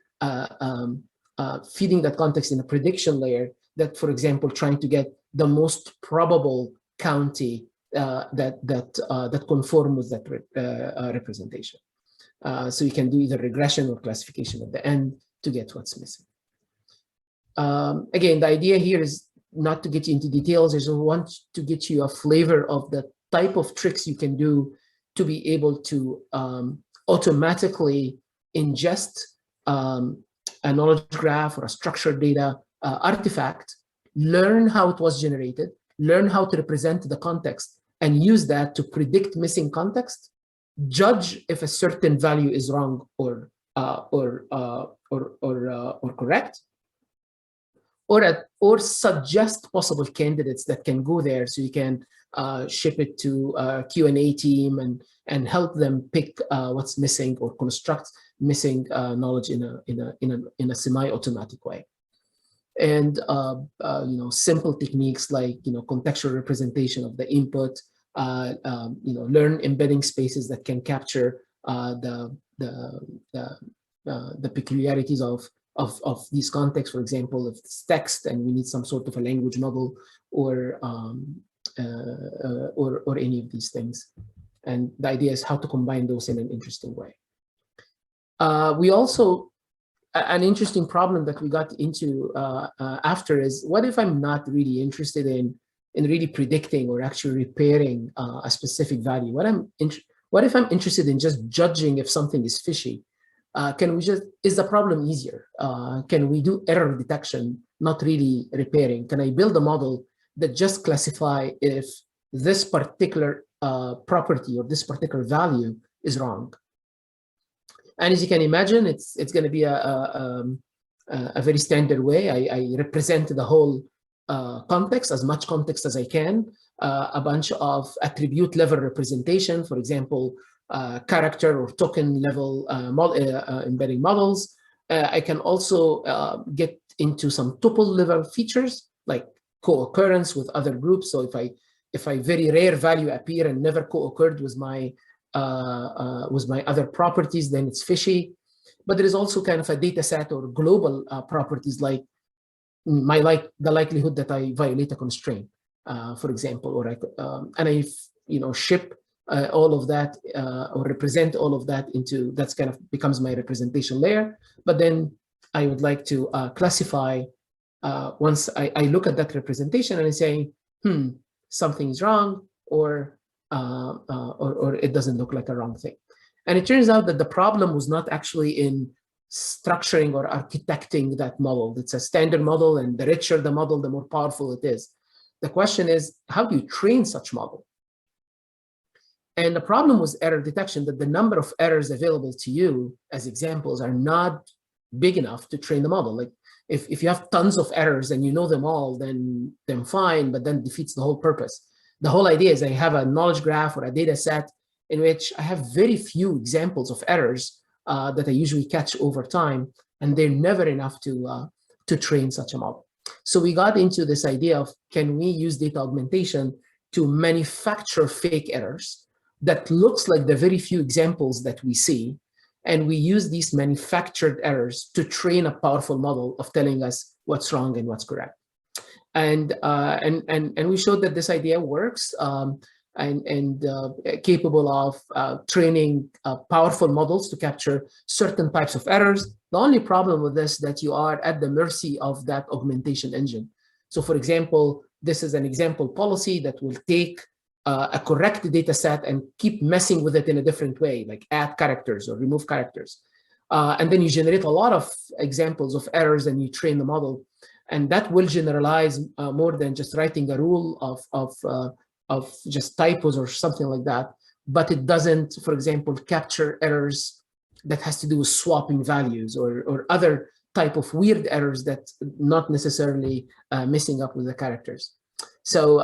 feeding that context in a prediction layer that, for example, trying to get the most probable county that conform with that representation. So you can do either regression or classification at the end to get what's missing. Again, the idea here is not to get you into details. I just want to get you a flavor of the type of tricks you can do to be able to automatically ingest a knowledge graph or a structured data artifact, learn how it was generated, learn how to represent the context, and use that to predict missing context, judge if a certain value is wrong or correct, or suggest possible candidates that can go there, so you can ship it to a Q&A team and help them pick what's missing or construct missing knowledge in a semi-automatic way. And simple techniques like contextual representation of the input, learn embedding spaces that can capture the peculiarities of these contexts. For example, if it's text and we need some sort of a language model or any of these things. And the idea is how to combine those in an interesting way. We also, an interesting problem that we got into after is, what if I'm not really interested in really predicting or actually repairing a specific value? What if I'm interested in just judging if something is fishy? Is the problem easier? Can we do error detection, not really repairing? Can I build a model that just classify if this particular property or this particular value is wrong? And as you can imagine, it's going to be a very standard way. I represent the whole context, as much context as I can, a bunch of attribute level representation. For example, character or token level embedding models. I can also get into some tuple level features like co-occurrence with other groups. So if I very rare value appear and never co-occurred with my other properties, then it's fishy. But there is also kind of a data set or global properties like the likelihood that I violate a constraint, for example, or and I ship all of that or represent all of that into, that's kind of becomes my representation layer. But then I would like to classify once I look at that representation and I say, something is wrong, or it doesn't look like a wrong thing. And it turns out that the problem was not actually in structuring or architecting that model. It's a standard model, and the richer the model, the more powerful it is. The question is, how do you train such model? And the problem was error detection, that the number of errors available to you as examples are not big enough to train the model. Like if you have tons of errors and you know them all, then fine, but then defeats the whole purpose. The whole idea is I have a knowledge graph or a data set in which I have very few examples of errors that I usually catch over time, and they're never enough to train such a model. So we got into this idea of, can we use data augmentation to manufacture fake errors that looks like the very few examples that we see, and we use these manufactured errors to train a powerful model of telling us what's wrong and what's correct. And we showed that this idea works and capable of training powerful models to capture certain types of errors. The only problem with this is that you are at the mercy of that augmentation engine. So for example, this is an example policy that will take a correct data set and keep messing with it in a different way, like add characters or remove characters. And then you generate a lot of examples of errors and you train the model. And that will generalize more than just writing a rule of just typos or something like that. But it doesn't, for example, capture errors that has to do with swapping values or other type of weird errors that not necessarily messing up with the characters. So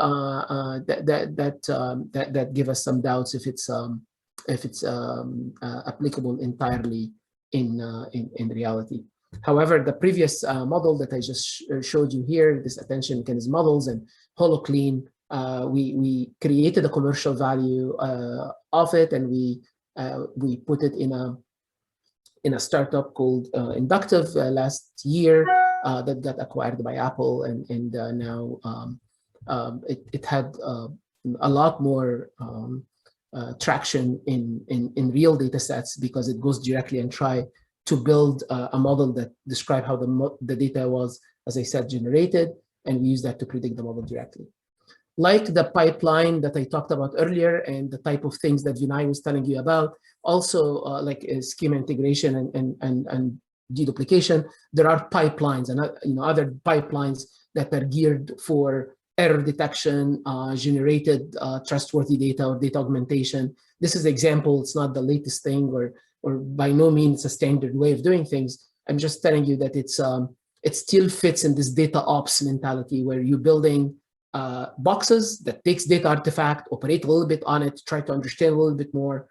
that give us some doubts if it's applicable entirely in reality. However, the previous model that I just showed you here, this attention mechanism models and HoloClean, we created a commercial value of it, and we put it in a startup called Inductive last year that got acquired by Apple, and now it had a lot more traction in real data sets, because it goes directly and try to build a model that describe how the data was, as I said, generated, and we use that to predict the model directly. Like the pipeline that I talked about earlier and the type of things that Vinay was telling you about, also like schema integration and deduplication, there are pipelines and other pipelines that are geared for error detection, generated trustworthy data or data augmentation. This is an example. It's not the latest thing, or by no means a standard way of doing things. I'm just telling you that it still fits in this data ops mentality where you're building boxes that takes data artifact, operate a little bit on it, try to understand a little bit more,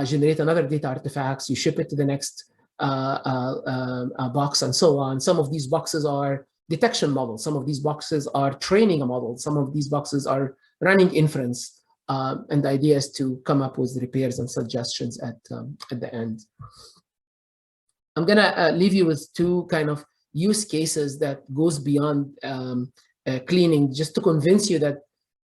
generate another data artifacts, you ship it to the next box, and so on. Some of these boxes are detection models. Some of these boxes are training a model. Some of these boxes are running inference. And the idea is to come up with repairs and suggestions at the end. I'm gonna leave you with two kind of use cases that goes beyond cleaning, just to convince you that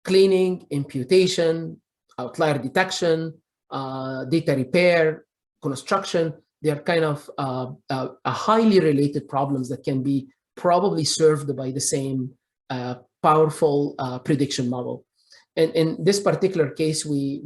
cleaning, imputation, outlier detection, data repair, construction, they're kind of a highly related problems that can be probably served by the same powerful prediction model. And in this particular case, we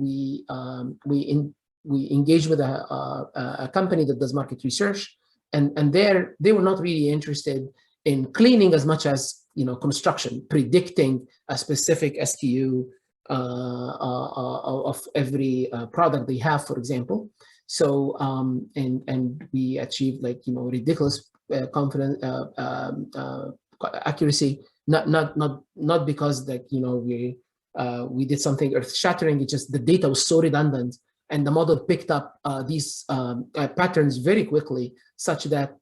engaged with a company that does market research, and they were not really interested in cleaning as much as construction, predicting a specific SKU of every product they have, for example. So and we achieved ridiculous confidence accuracy, not because that we did something earth-shattering. It's just the data was so redundant and the model picked up these patterns very quickly, such that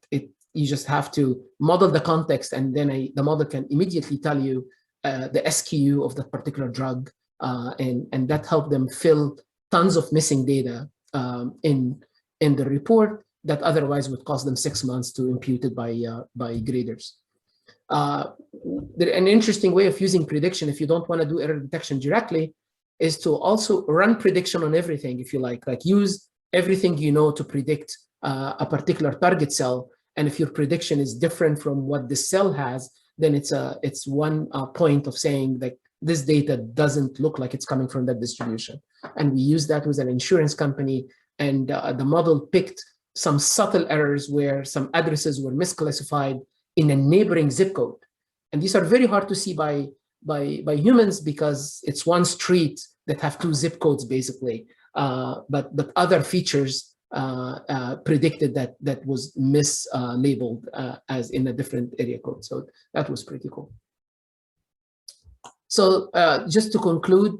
you just have to model the context, and then the model can immediately tell you the SKU of that particular drug, and that helped them fill tons of missing data in the report that otherwise would cost them 6 months to impute it by graders. An interesting way of using prediction, if you don't want to do error detection directly, is to also run prediction on everything, if you like use everything you know to predict a particular target cell. And if your prediction is different from what this cell has, then it's one point of saying that this data doesn't look like it's coming from that distribution. And we use that with an insurance company, and the model picked some subtle errors where some addresses were misclassified in a neighboring zip code. And these are very hard to see by humans because it's one street that have 2 zip codes basically. But other features predicted that was mislabeled as in a different area code. So that was pretty cool. So just to conclude,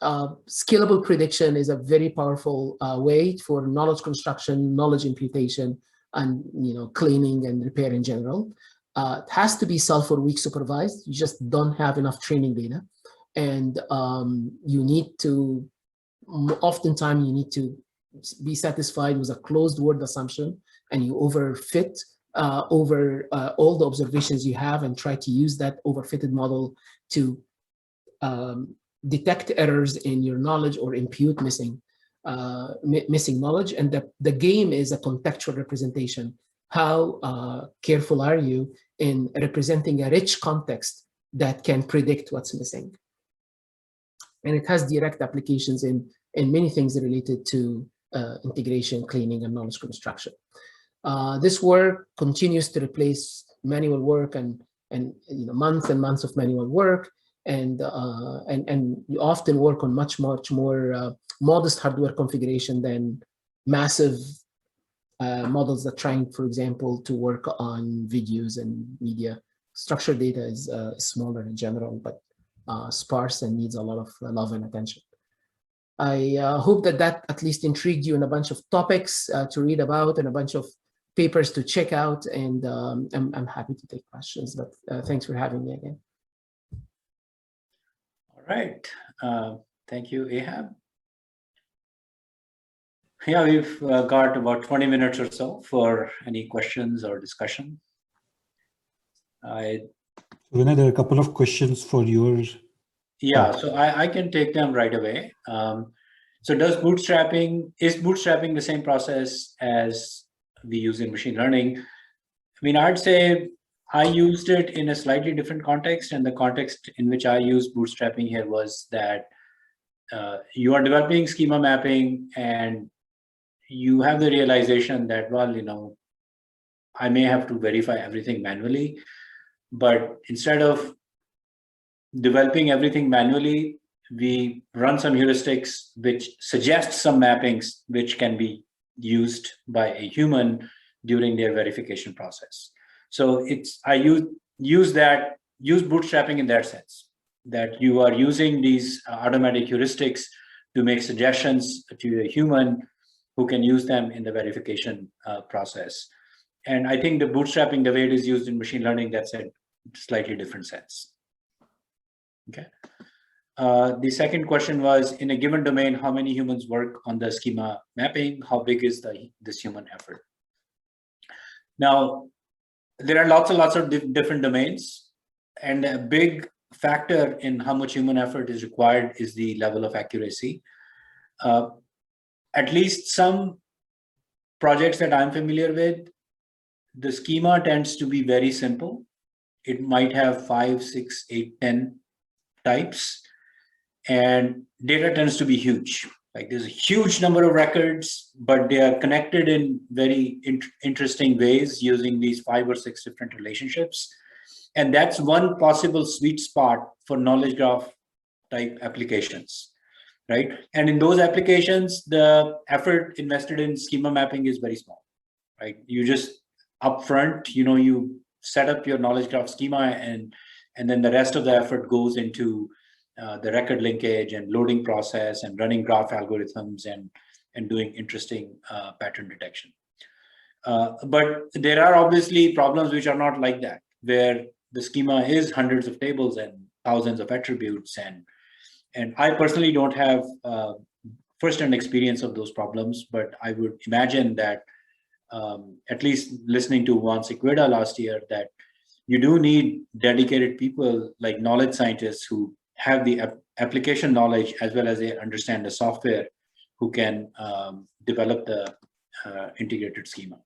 scalable prediction is a very powerful way for knowledge construction, knowledge imputation, and cleaning and repair in general. It has to be self or weak supervised. You just don't have enough training data, and you need to oftentimes you need to be satisfied with a closed word assumption, and you overfit over all the observations you have, and try to use that overfitted model to detect errors in your knowledge or impute missing knowledge. And the game is a contextual representation. How careful are you in representing a rich context that can predict what's missing? And it has direct applications in many things related to integration, cleaning, and knowledge construction. This work continues to replace manual work and months and months of manual work. And you often work on much more modest hardware configuration than massive models that trying, for example, to work on videos and media. Structured data is smaller in general, but sparse and needs a lot of love and attention. I hope that at least intrigued you in a bunch of topics to read about and a bunch of papers to check out. And I'm happy to take questions, but thanks for having me again. All right. Thank you, Ahab. Yeah, we've got about 20 minutes or so for any questions or discussion. Vinay, there are a couple of questions for your... Yeah, so I can take them right away. So is bootstrapping the same process as we use in machine learning? I mean, I'd say I used it in a slightly different context, and the context in which I used bootstrapping here was that you are developing schema mapping, and you have the realization that, well, I may have to verify everything manually, but instead of developing everything manually, we run some heuristics which suggest some mappings which can be used by a human during their verification process. So I use bootstrapping in that sense, that you are using these automatic heuristics to make suggestions to a human who can use them in the verification process. And I think the bootstrapping, the way it is used in machine learning, that's a slightly different sense. Okay. The second question was, in a given domain, how many humans work on the schema mapping? How big is this human effort? Now, there are lots of different domains, and a big factor in how much human effort is required is the level of accuracy. At least some projects that I'm familiar with, the schema tends to be very simple. It might have 5, 6, 8, 10 types, and data tends to be huge. Like, there's a huge number of records, but they are connected in very interesting ways using these 5 or 6 different relationships. And that's one possible sweet spot for knowledge graph type applications, right? And in those applications, the effort invested in schema mapping is very small, right? You just upfront, you set up your knowledge graph schema, and then the rest of the effort goes into the record linkage and loading process and running graph algorithms and doing interesting pattern detection. But there are obviously problems which are not like that, where the schema is hundreds of tables and thousands of attributes. And I personally don't have first-hand experience of those problems, but I would imagine that at least listening to Juan Sequeda last year, that you do need dedicated people like knowledge scientists who have the application knowledge as well as they understand the software, who can develop the integrated schema.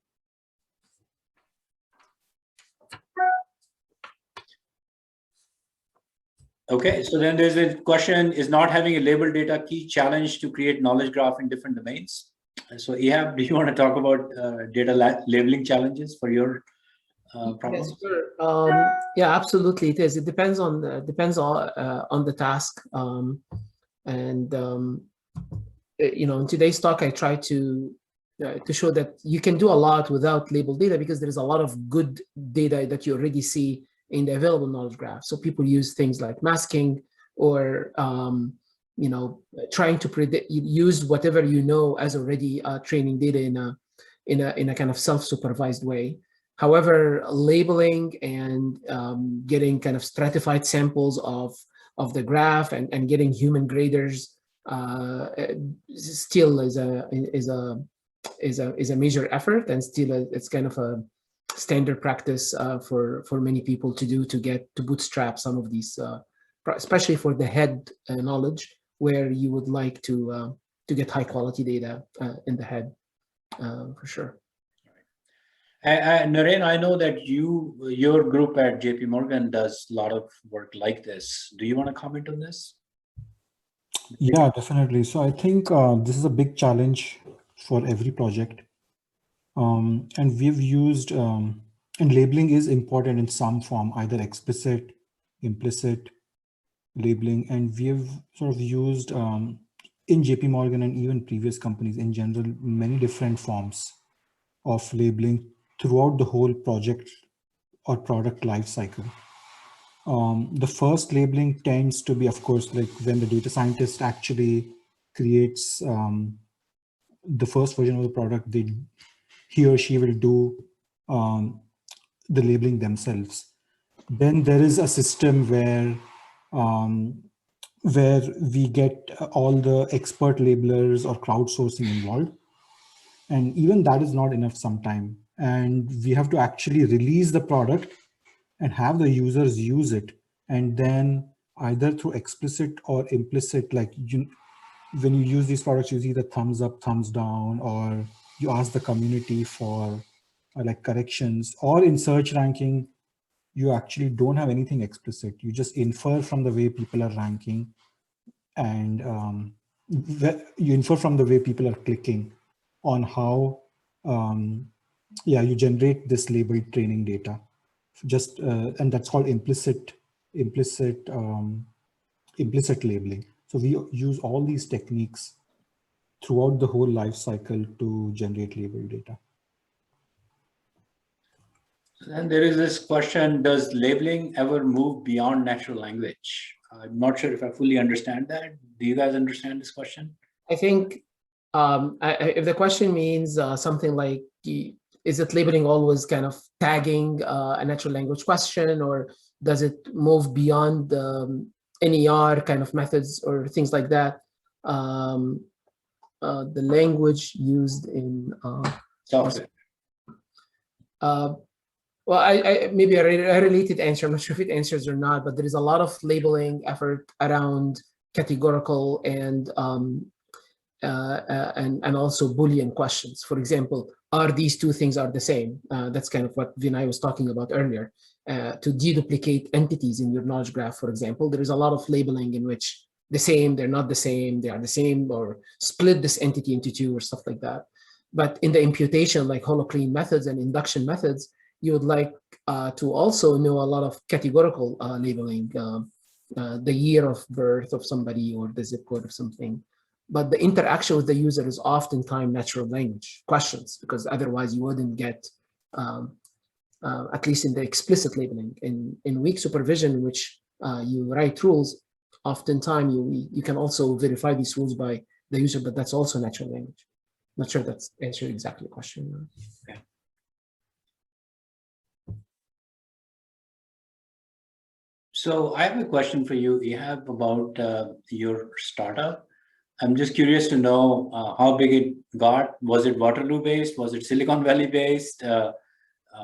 Okay, so then there's a question, is not having a labeled data key challenge to create knowledge graph in different domains? And so Ehab, do you want to talk about data labeling challenges for your problems? Yes, sure. Yeah, absolutely it is. It depends on the task. You know, in today's talk, I try to show that you can do a lot without labeled data because there is a lot of good data that you already see in the available knowledge graph. So people use things like masking or you know, trying to predict, use whatever you know as already training data in a kind of self-supervised way. However, labeling and getting kind of stratified samples of the graph and getting human graders still is a major effort, and still it's kind of a standard practice for many people to do, to bootstrap some of these, especially for the head knowledge, where you would like to get high quality data in the head, for sure. Naren, I know that your group at JP Morgan does a lot of work like this. Do you want to comment on this? Yeah, definitely. So I think this is a big challenge for every project. And we've used, and labeling is important in some form, either explicit, implicit labeling. And we've sort of used in JP Morgan and even previous companies in general, many different forms of labeling throughout the whole project or product life cycle. The first labeling tends to be, of course, like when the data scientist actually creates the first version of the product, he or she will do the labeling themselves. Then there is a system where we get all the expert labelers or crowdsourcing involved. And even that is not enough sometimes. And we have to actually release the product and have the users use it. And then either through explicit or implicit, like when you use these products, you see the thumbs up, thumbs down, or you ask the community for like corrections, or in search ranking, you actually don't have anything explicit. You just infer from the way people are ranking, and you infer from the way people are clicking on how, you generate this labeled training data. Just and that's called implicit labeling. So we use all these techniques throughout the whole life cycle to generate labeled data. And there is this question, does labeling ever move beyond natural language? I'm not sure if I fully understand that. Do you guys understand this question? I think if the question means something like, is it labeling always kind of tagging a natural language question, or does it move beyond NER kind of methods or things like that? The language used in software. Well, I maybe a related answer. I'm not sure if it answers or not, but there is a lot of labeling effort around categorical and also Boolean questions. For example, are these two things are the same? That's kind of what Vinay was talking about earlier. To deduplicate entities in your knowledge graph, for example, there is a lot of labeling in which the same, they're not the same, they are the same, or split this entity into two or stuff like that. But in the imputation, like holoclean methods and induction methods, you would like to also know a lot of categorical labeling, the year of birth of somebody or the zip code of something. But the interaction with the user is oftentimes natural language questions, because otherwise you wouldn't get, at least in the explicit labeling. In weak supervision, in which you write rules, oftentimes you can also verify these rules by the user, but that's also natural language. Not sure that's answered exactly the question. Okay. So I have a question for you. You have about your startup. I'm just curious to know how big it got. Was it Waterloo based? Was it Silicon Valley based?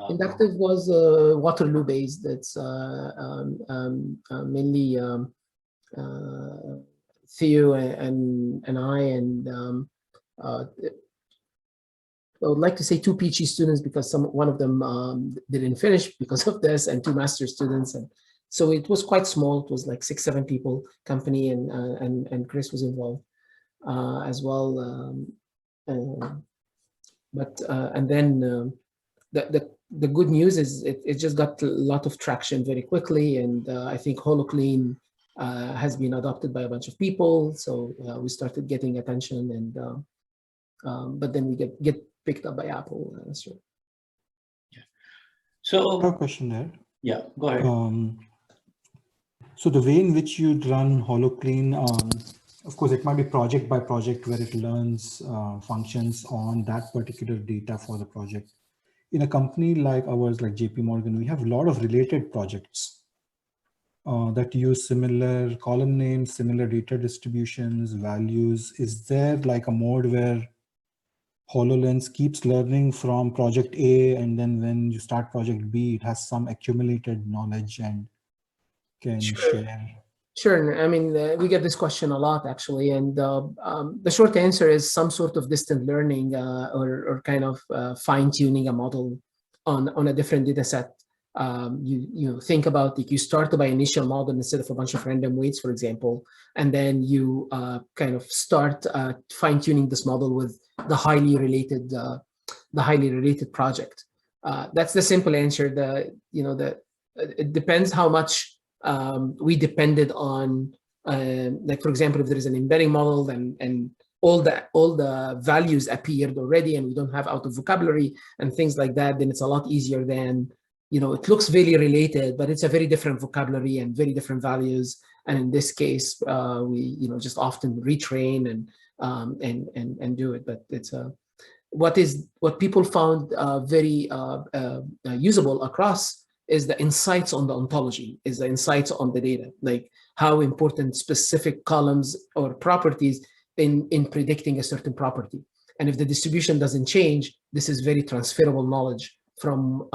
Inductive was Waterloo based. It's mainly Theo and I, and I would like to say 2 PhD students because one of them didn't finish because of this, and 2 master students, and so it was quite small. It was like 6-7 people company, and Chris was involved as well. And then the good news is it just got a lot of traction very quickly, and I think HoloClean has been adopted by a bunch of people, so we started getting attention, and but then we get picked up by Apple. Sure. Yeah. So I have a question there. Yeah, go ahead. So the way in which you run HoloClean, of course, it might be project by project where it learns functions on that particular data for the project. In a company like ours, like JP Morgan, we have a lot of related projects that use similar column names, similar data distributions, values. Is there like a mode where HoloLens keeps learning from project A, and then when you start project B, it has some accumulated knowledge and can share? Sure. I mean, we get this question a lot, actually, and the short answer is some sort of distant learning or kind of fine-tuning a model on a different data set. You think about it, you start by initial model instead of a bunch of random weights, for example, and then you kind of start fine-tuning this model with the highly related project. That's the simple answer. It depends how much we depended on, like, for example, if there is an embedding model and all the values appeared already and we don't have out of vocabulary and things like that, then it's a lot easier than, it looks very related, but it's a very different vocabulary and very different values. And in this case, we just often retrain and do it. But it's what people found very usable across is the insights on the ontology, is the insights on the data, like how important specific columns or properties in predicting a certain property. And if the distribution doesn't change, this is very transferable knowledge from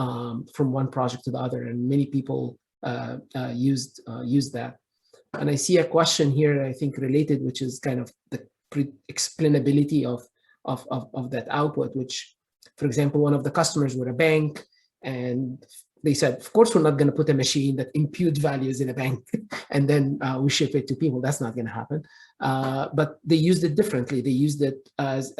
one project to the other. And many people used that. And I see a question here, I think related, which is kind of the explainability of that output, which, for example, one of the customers were a bank, and they said, of course, we're not going to put a machine that impute values in a bank and then we ship it to people. That's not going to happen. But they used it differently. They used it as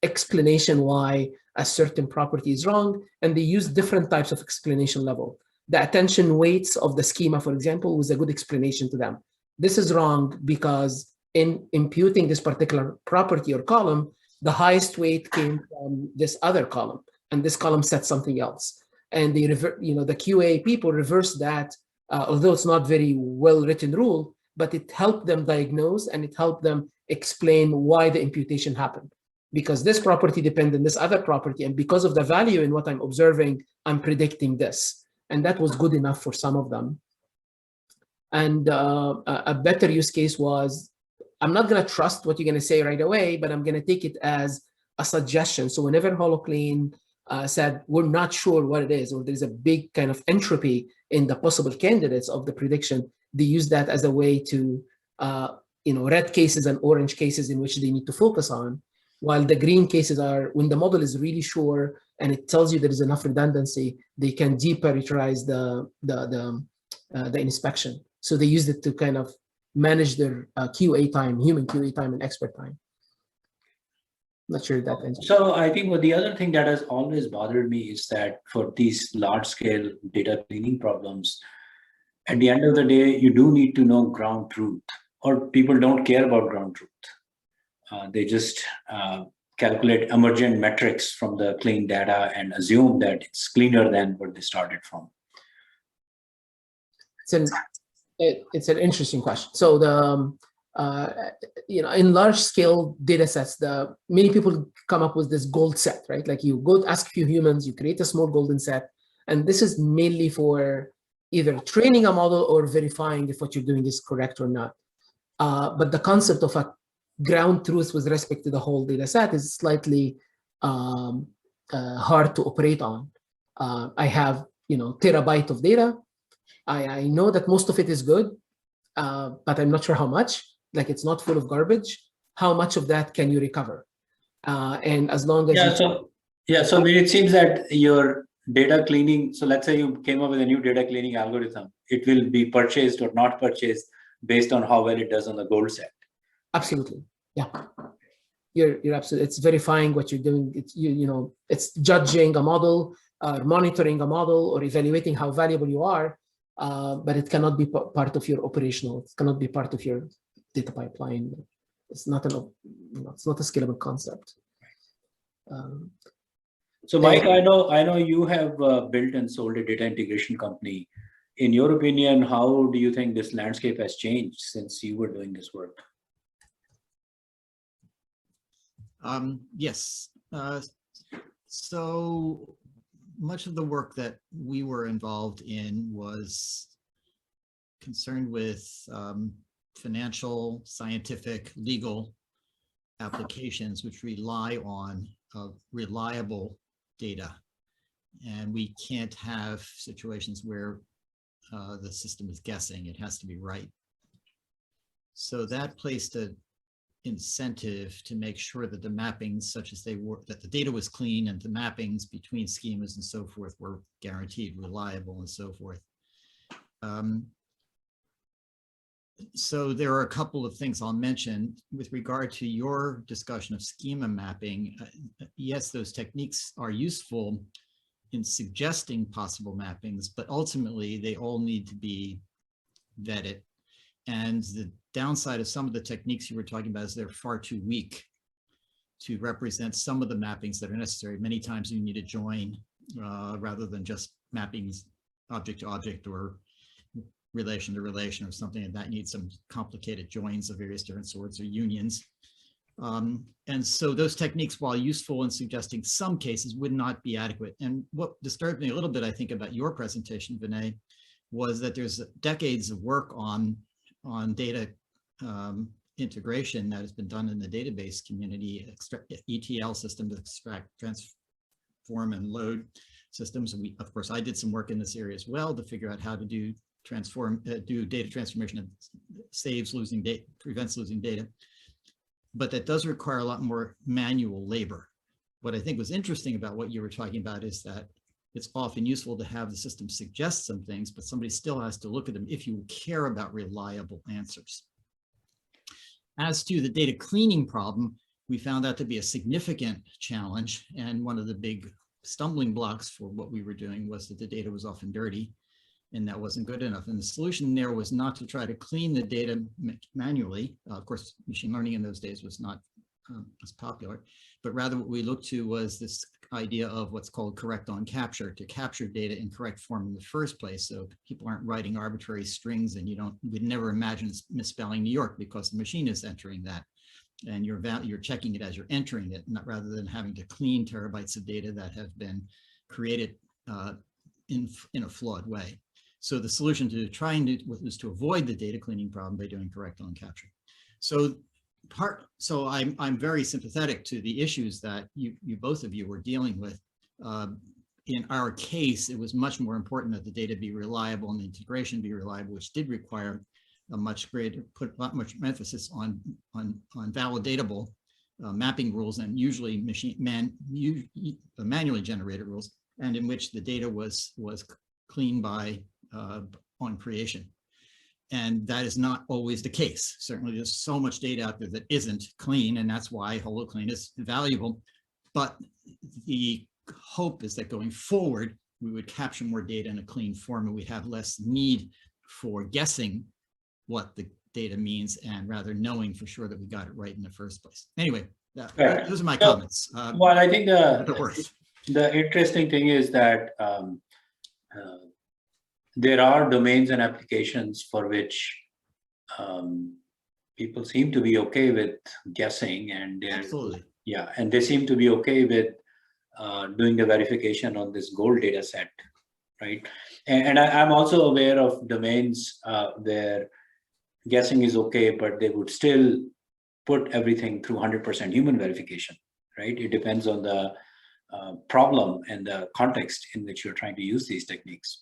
explanation why a certain property is wrong, and they used different types of explanation level. The attention weights of the schema, for example, was a good explanation to them. This is wrong because in imputing this particular property or column, the highest weight came from this other column, and this column said something else. And they the QA people reversed that, although it's not very well-written rule, but it helped them diagnose and it helped them explain why the imputation happened. Because this property depends on this other property, and because of the value in what I'm observing, I'm predicting this. And that was good enough for some of them. And a better use case was, I'm not going to trust what you're going to say right away, but I'm going to take it as a suggestion. So whenever HoloClean said, we're not sure what it is, or there's a big kind of entropy in the possible candidates of the prediction, they use that as a way to, red cases and orange cases in which they need to focus on, while the green cases are when the model is really sure and it tells you there is enough redundancy, they can deparameterize the inspection. So they used it to kind of manage their QA time, human QA time, and expert time. Not sure that answers. So I think the other thing that has always bothered me is that for these large-scale data cleaning problems, at the end of the day, you do need to know ground truth, or people don't care about ground truth. They just calculate emergent metrics from the clean data and assume that it's cleaner than what they started from. It's an interesting question. So in large scale data sets, many people come up with this gold set, right? Like you go ask a few humans, you create a small golden set, and this is mainly for either training a model or verifying if what you're doing is correct or not. But the concept of a ground truth with respect to the whole data set is slightly hard to operate on. I have terabyte of data. I know that most of it is good, but I'm not sure how much. Like it's not full of garbage. How much of that can you recover? And as long as so I mean, it seems that your data cleaning. So let's say you came up with a new data cleaning algorithm. It will be purchased or not purchased based on how well it does on the gold set. Absolutely, yeah. You're absolutely. It's verifying what you're doing. It's it's judging a model, monitoring a model, or evaluating how valuable you are. But it cannot be part of your operational. It cannot be part of your data pipeline. It's not it's not a scalable concept. So, Mike, I know you have built and sold a data integration company. In your opinion, how do you think this landscape has changed since you were doing this work? Yes. So much of the work that we were involved in was concerned with financial, scientific, legal applications which rely on reliable data. And we can't have situations where the system is guessing. It has to be right. So that placed an incentive to make sure that the mappings, such as they were, that the data was clean and the mappings between schemas and so forth were guaranteed reliable and so forth. So there are a couple of things I'll mention with regard to your discussion of schema mapping. Yes, those techniques are useful in suggesting possible mappings, but ultimately they all need to be vetted. And the downside of some of the techniques you were talking about is they're far too weak to represent some of the mappings that are necessary. Many times you need a join rather than just mappings object to object or relation to relation or something, and that needs some complicated joins of various different sorts or unions. And so those techniques, while useful in suggesting some cases, would not be adequate. And what disturbed me a little bit, I think, about your presentation, Vinay, was that there's decades of work on data integration that has been done in the database community, ETL systems, extract, transform, and load systems. And of course, I did some work in this area as well to figure out how to do data transformation that saves losing data, prevents losing data. But that does require a lot more manual labor. What I think was interesting about what you were talking about is that it's often useful to have the system suggest some things, but somebody still has to look at them if you care about reliable answers. As to the data cleaning problem, we found that to be a significant challenge. And one of the big stumbling blocks for what we were doing was that the data was often dirty, and that wasn't good enough. And the solution there was not to try to clean the data manually. Of course, machine learning in those days was not as popular, but rather what we looked to was this idea of what's called correct on capture, to capture data in correct form in the first place. So people aren't writing arbitrary strings, and we'd never imagine misspelling New York because the machine is entering that. And you're checking it as you're entering it, not rather than having to clean terabytes of data that have been created in a flawed way. So the solution to trying to was to avoid the data cleaning problem by doing correct on capture. So I'm very sympathetic to the issues that you both of you were dealing with. In our case, it was much more important that the data be reliable and the integration be reliable, which did require a much much emphasis on validatable mapping rules, and usually manually generated rules, and in which the data was cleaned by on creation. And that is not always the case. Certainly there's so much data out there that isn't clean, and that's why holoclean is valuable. But the hope is that going forward, we would capture more data in a clean form, and we'd have less need for guessing what the data means, and rather knowing for sure that we got it right in the first place. Anyway, those are my comments. Well, I think the interesting thing is that there are domains and applications for which people seem to be okay with guessing, and Absolutely. yeah, and they seem to be okay with doing the verification on this gold data set, right? And I'm also aware of domains where guessing is okay, but they would still put everything through 100% human verification, right? It depends on the problem and the context in which you're trying to use these techniques.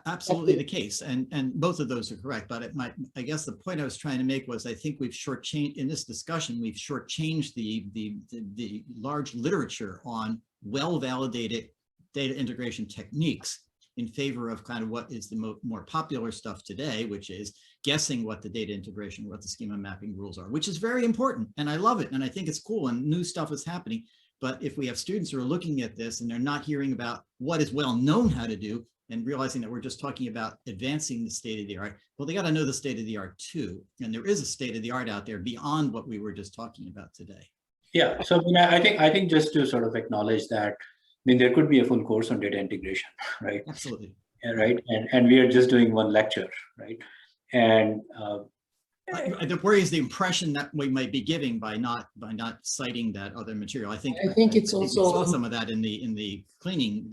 Absolutely the case, and both of those are correct. But I guess the point I was trying to make was, I think we've shortchanged in this discussion. We've shortchanged the large literature on well-validated data integration techniques in favor of kind of what is the more popular stuff today, which is guessing what the data integration, what the schema mapping rules are, which is very important, and I love it, and I think it's cool, and new stuff is happening. But if we have students who are looking at this and they're not hearing about what is well known how to do, and realizing that we're just talking about advancing the state of the art, well, they got to know the state of the art too. And there is a state of the art out there beyond what we were just talking about today. Yeah, so I think just to sort of acknowledge that, there could be a full course on data integration, right? Absolutely. Right, and we are just doing one lecture, right? And the worry is the impression that we might be giving by not citing that other material. I think it's also we saw some of that in the cleaning,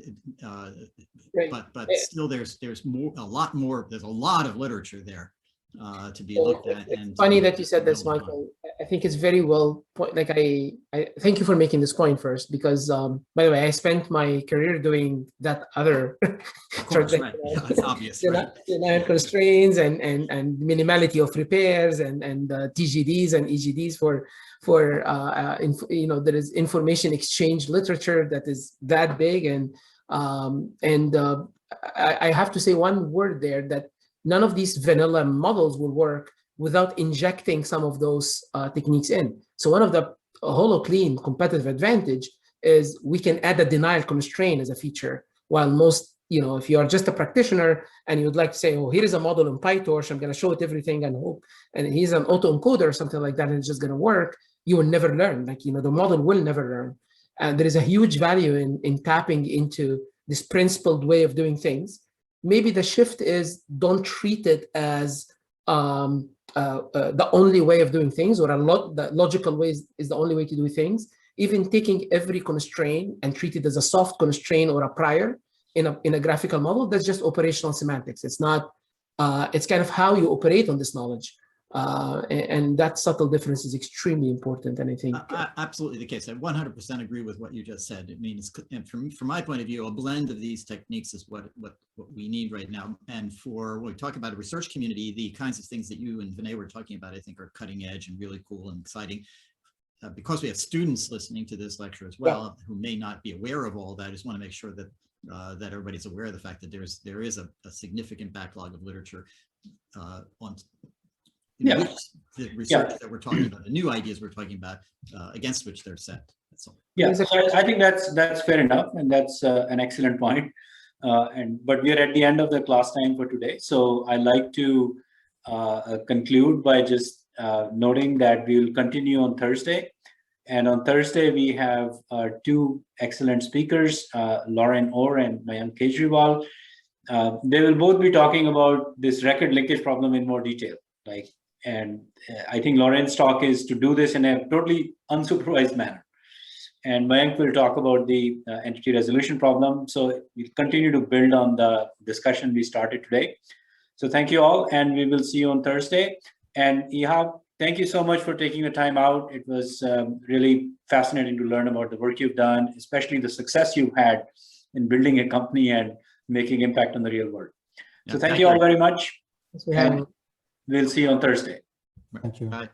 right. but still there's more, a lot more. There's a lot of literature there to be looked at. And it's funny that you said this, Michael. I think it's very well point. Like I thank you for making this point first, because by the way, I spent my career doing that other. Of course, right. Yeah, it's obvious. Denial constraints and minimality of repairs and TGDs and EGDs for there is information exchange literature that is that big, and I have to say one word there, that none of these vanilla models will work without injecting some of those techniques in. So one of the HoloClean competitive advantage is we can add a denial constraint as a feature, while most, if you are just a practitioner and you would like to say, oh, here is a model in PyTorch, I'm going to show it everything and hope, and here's an autoencoder or something like that, and it's just going to work, you will never learn. The model will never learn. And there is a huge value in tapping into this principled way of doing things. Maybe the shift is, don't treat it as the only way of doing things, or the logical way is the only way to do things. Even taking every constraint and treat it as a soft constraint or a prior in a graphical model, that's just operational semantics. It's not, it's kind of how you operate on this knowledge. And that subtle difference is extremely important. And I think absolutely the case. I 100% agree with what you just said. It means, and from my point of view, a blend of these techniques is what we need right now. And when we talk about a research community, the kinds of things that you and Vinay were talking about, I think, are cutting edge and really cool and exciting. Because we have students listening to this lecture as well, who may not be aware of all that, I just want to make sure that that everybody's aware of the fact that there is a significant backlog of literature on the research that we're talking about, the new ideas we're talking about, against which they're set. That's all. Yeah, so I think that's fair enough, and that's an excellent point. But we are at the end of the class time for today, so I'd like to conclude by just noting that we will continue on Thursday. And on Thursday, we have two excellent speakers, Lauren Orr and Mayank Kejriwal. They will both be talking about this record linkage problem in more detail. And I think Lauren's talk is to do this in a totally unsupervised manner. And Mayank will talk about the entity resolution problem. So we'll continue to build on the discussion we started today. So thank you all, and we will see you on Thursday. And Ihab, thank you so much for taking the time out. It was really fascinating to learn about the work you've done, especially the success you've had in building a company and making impact on the real world. So thank you all very much. Yes, we'll see you on Thursday. Thank you. Bye.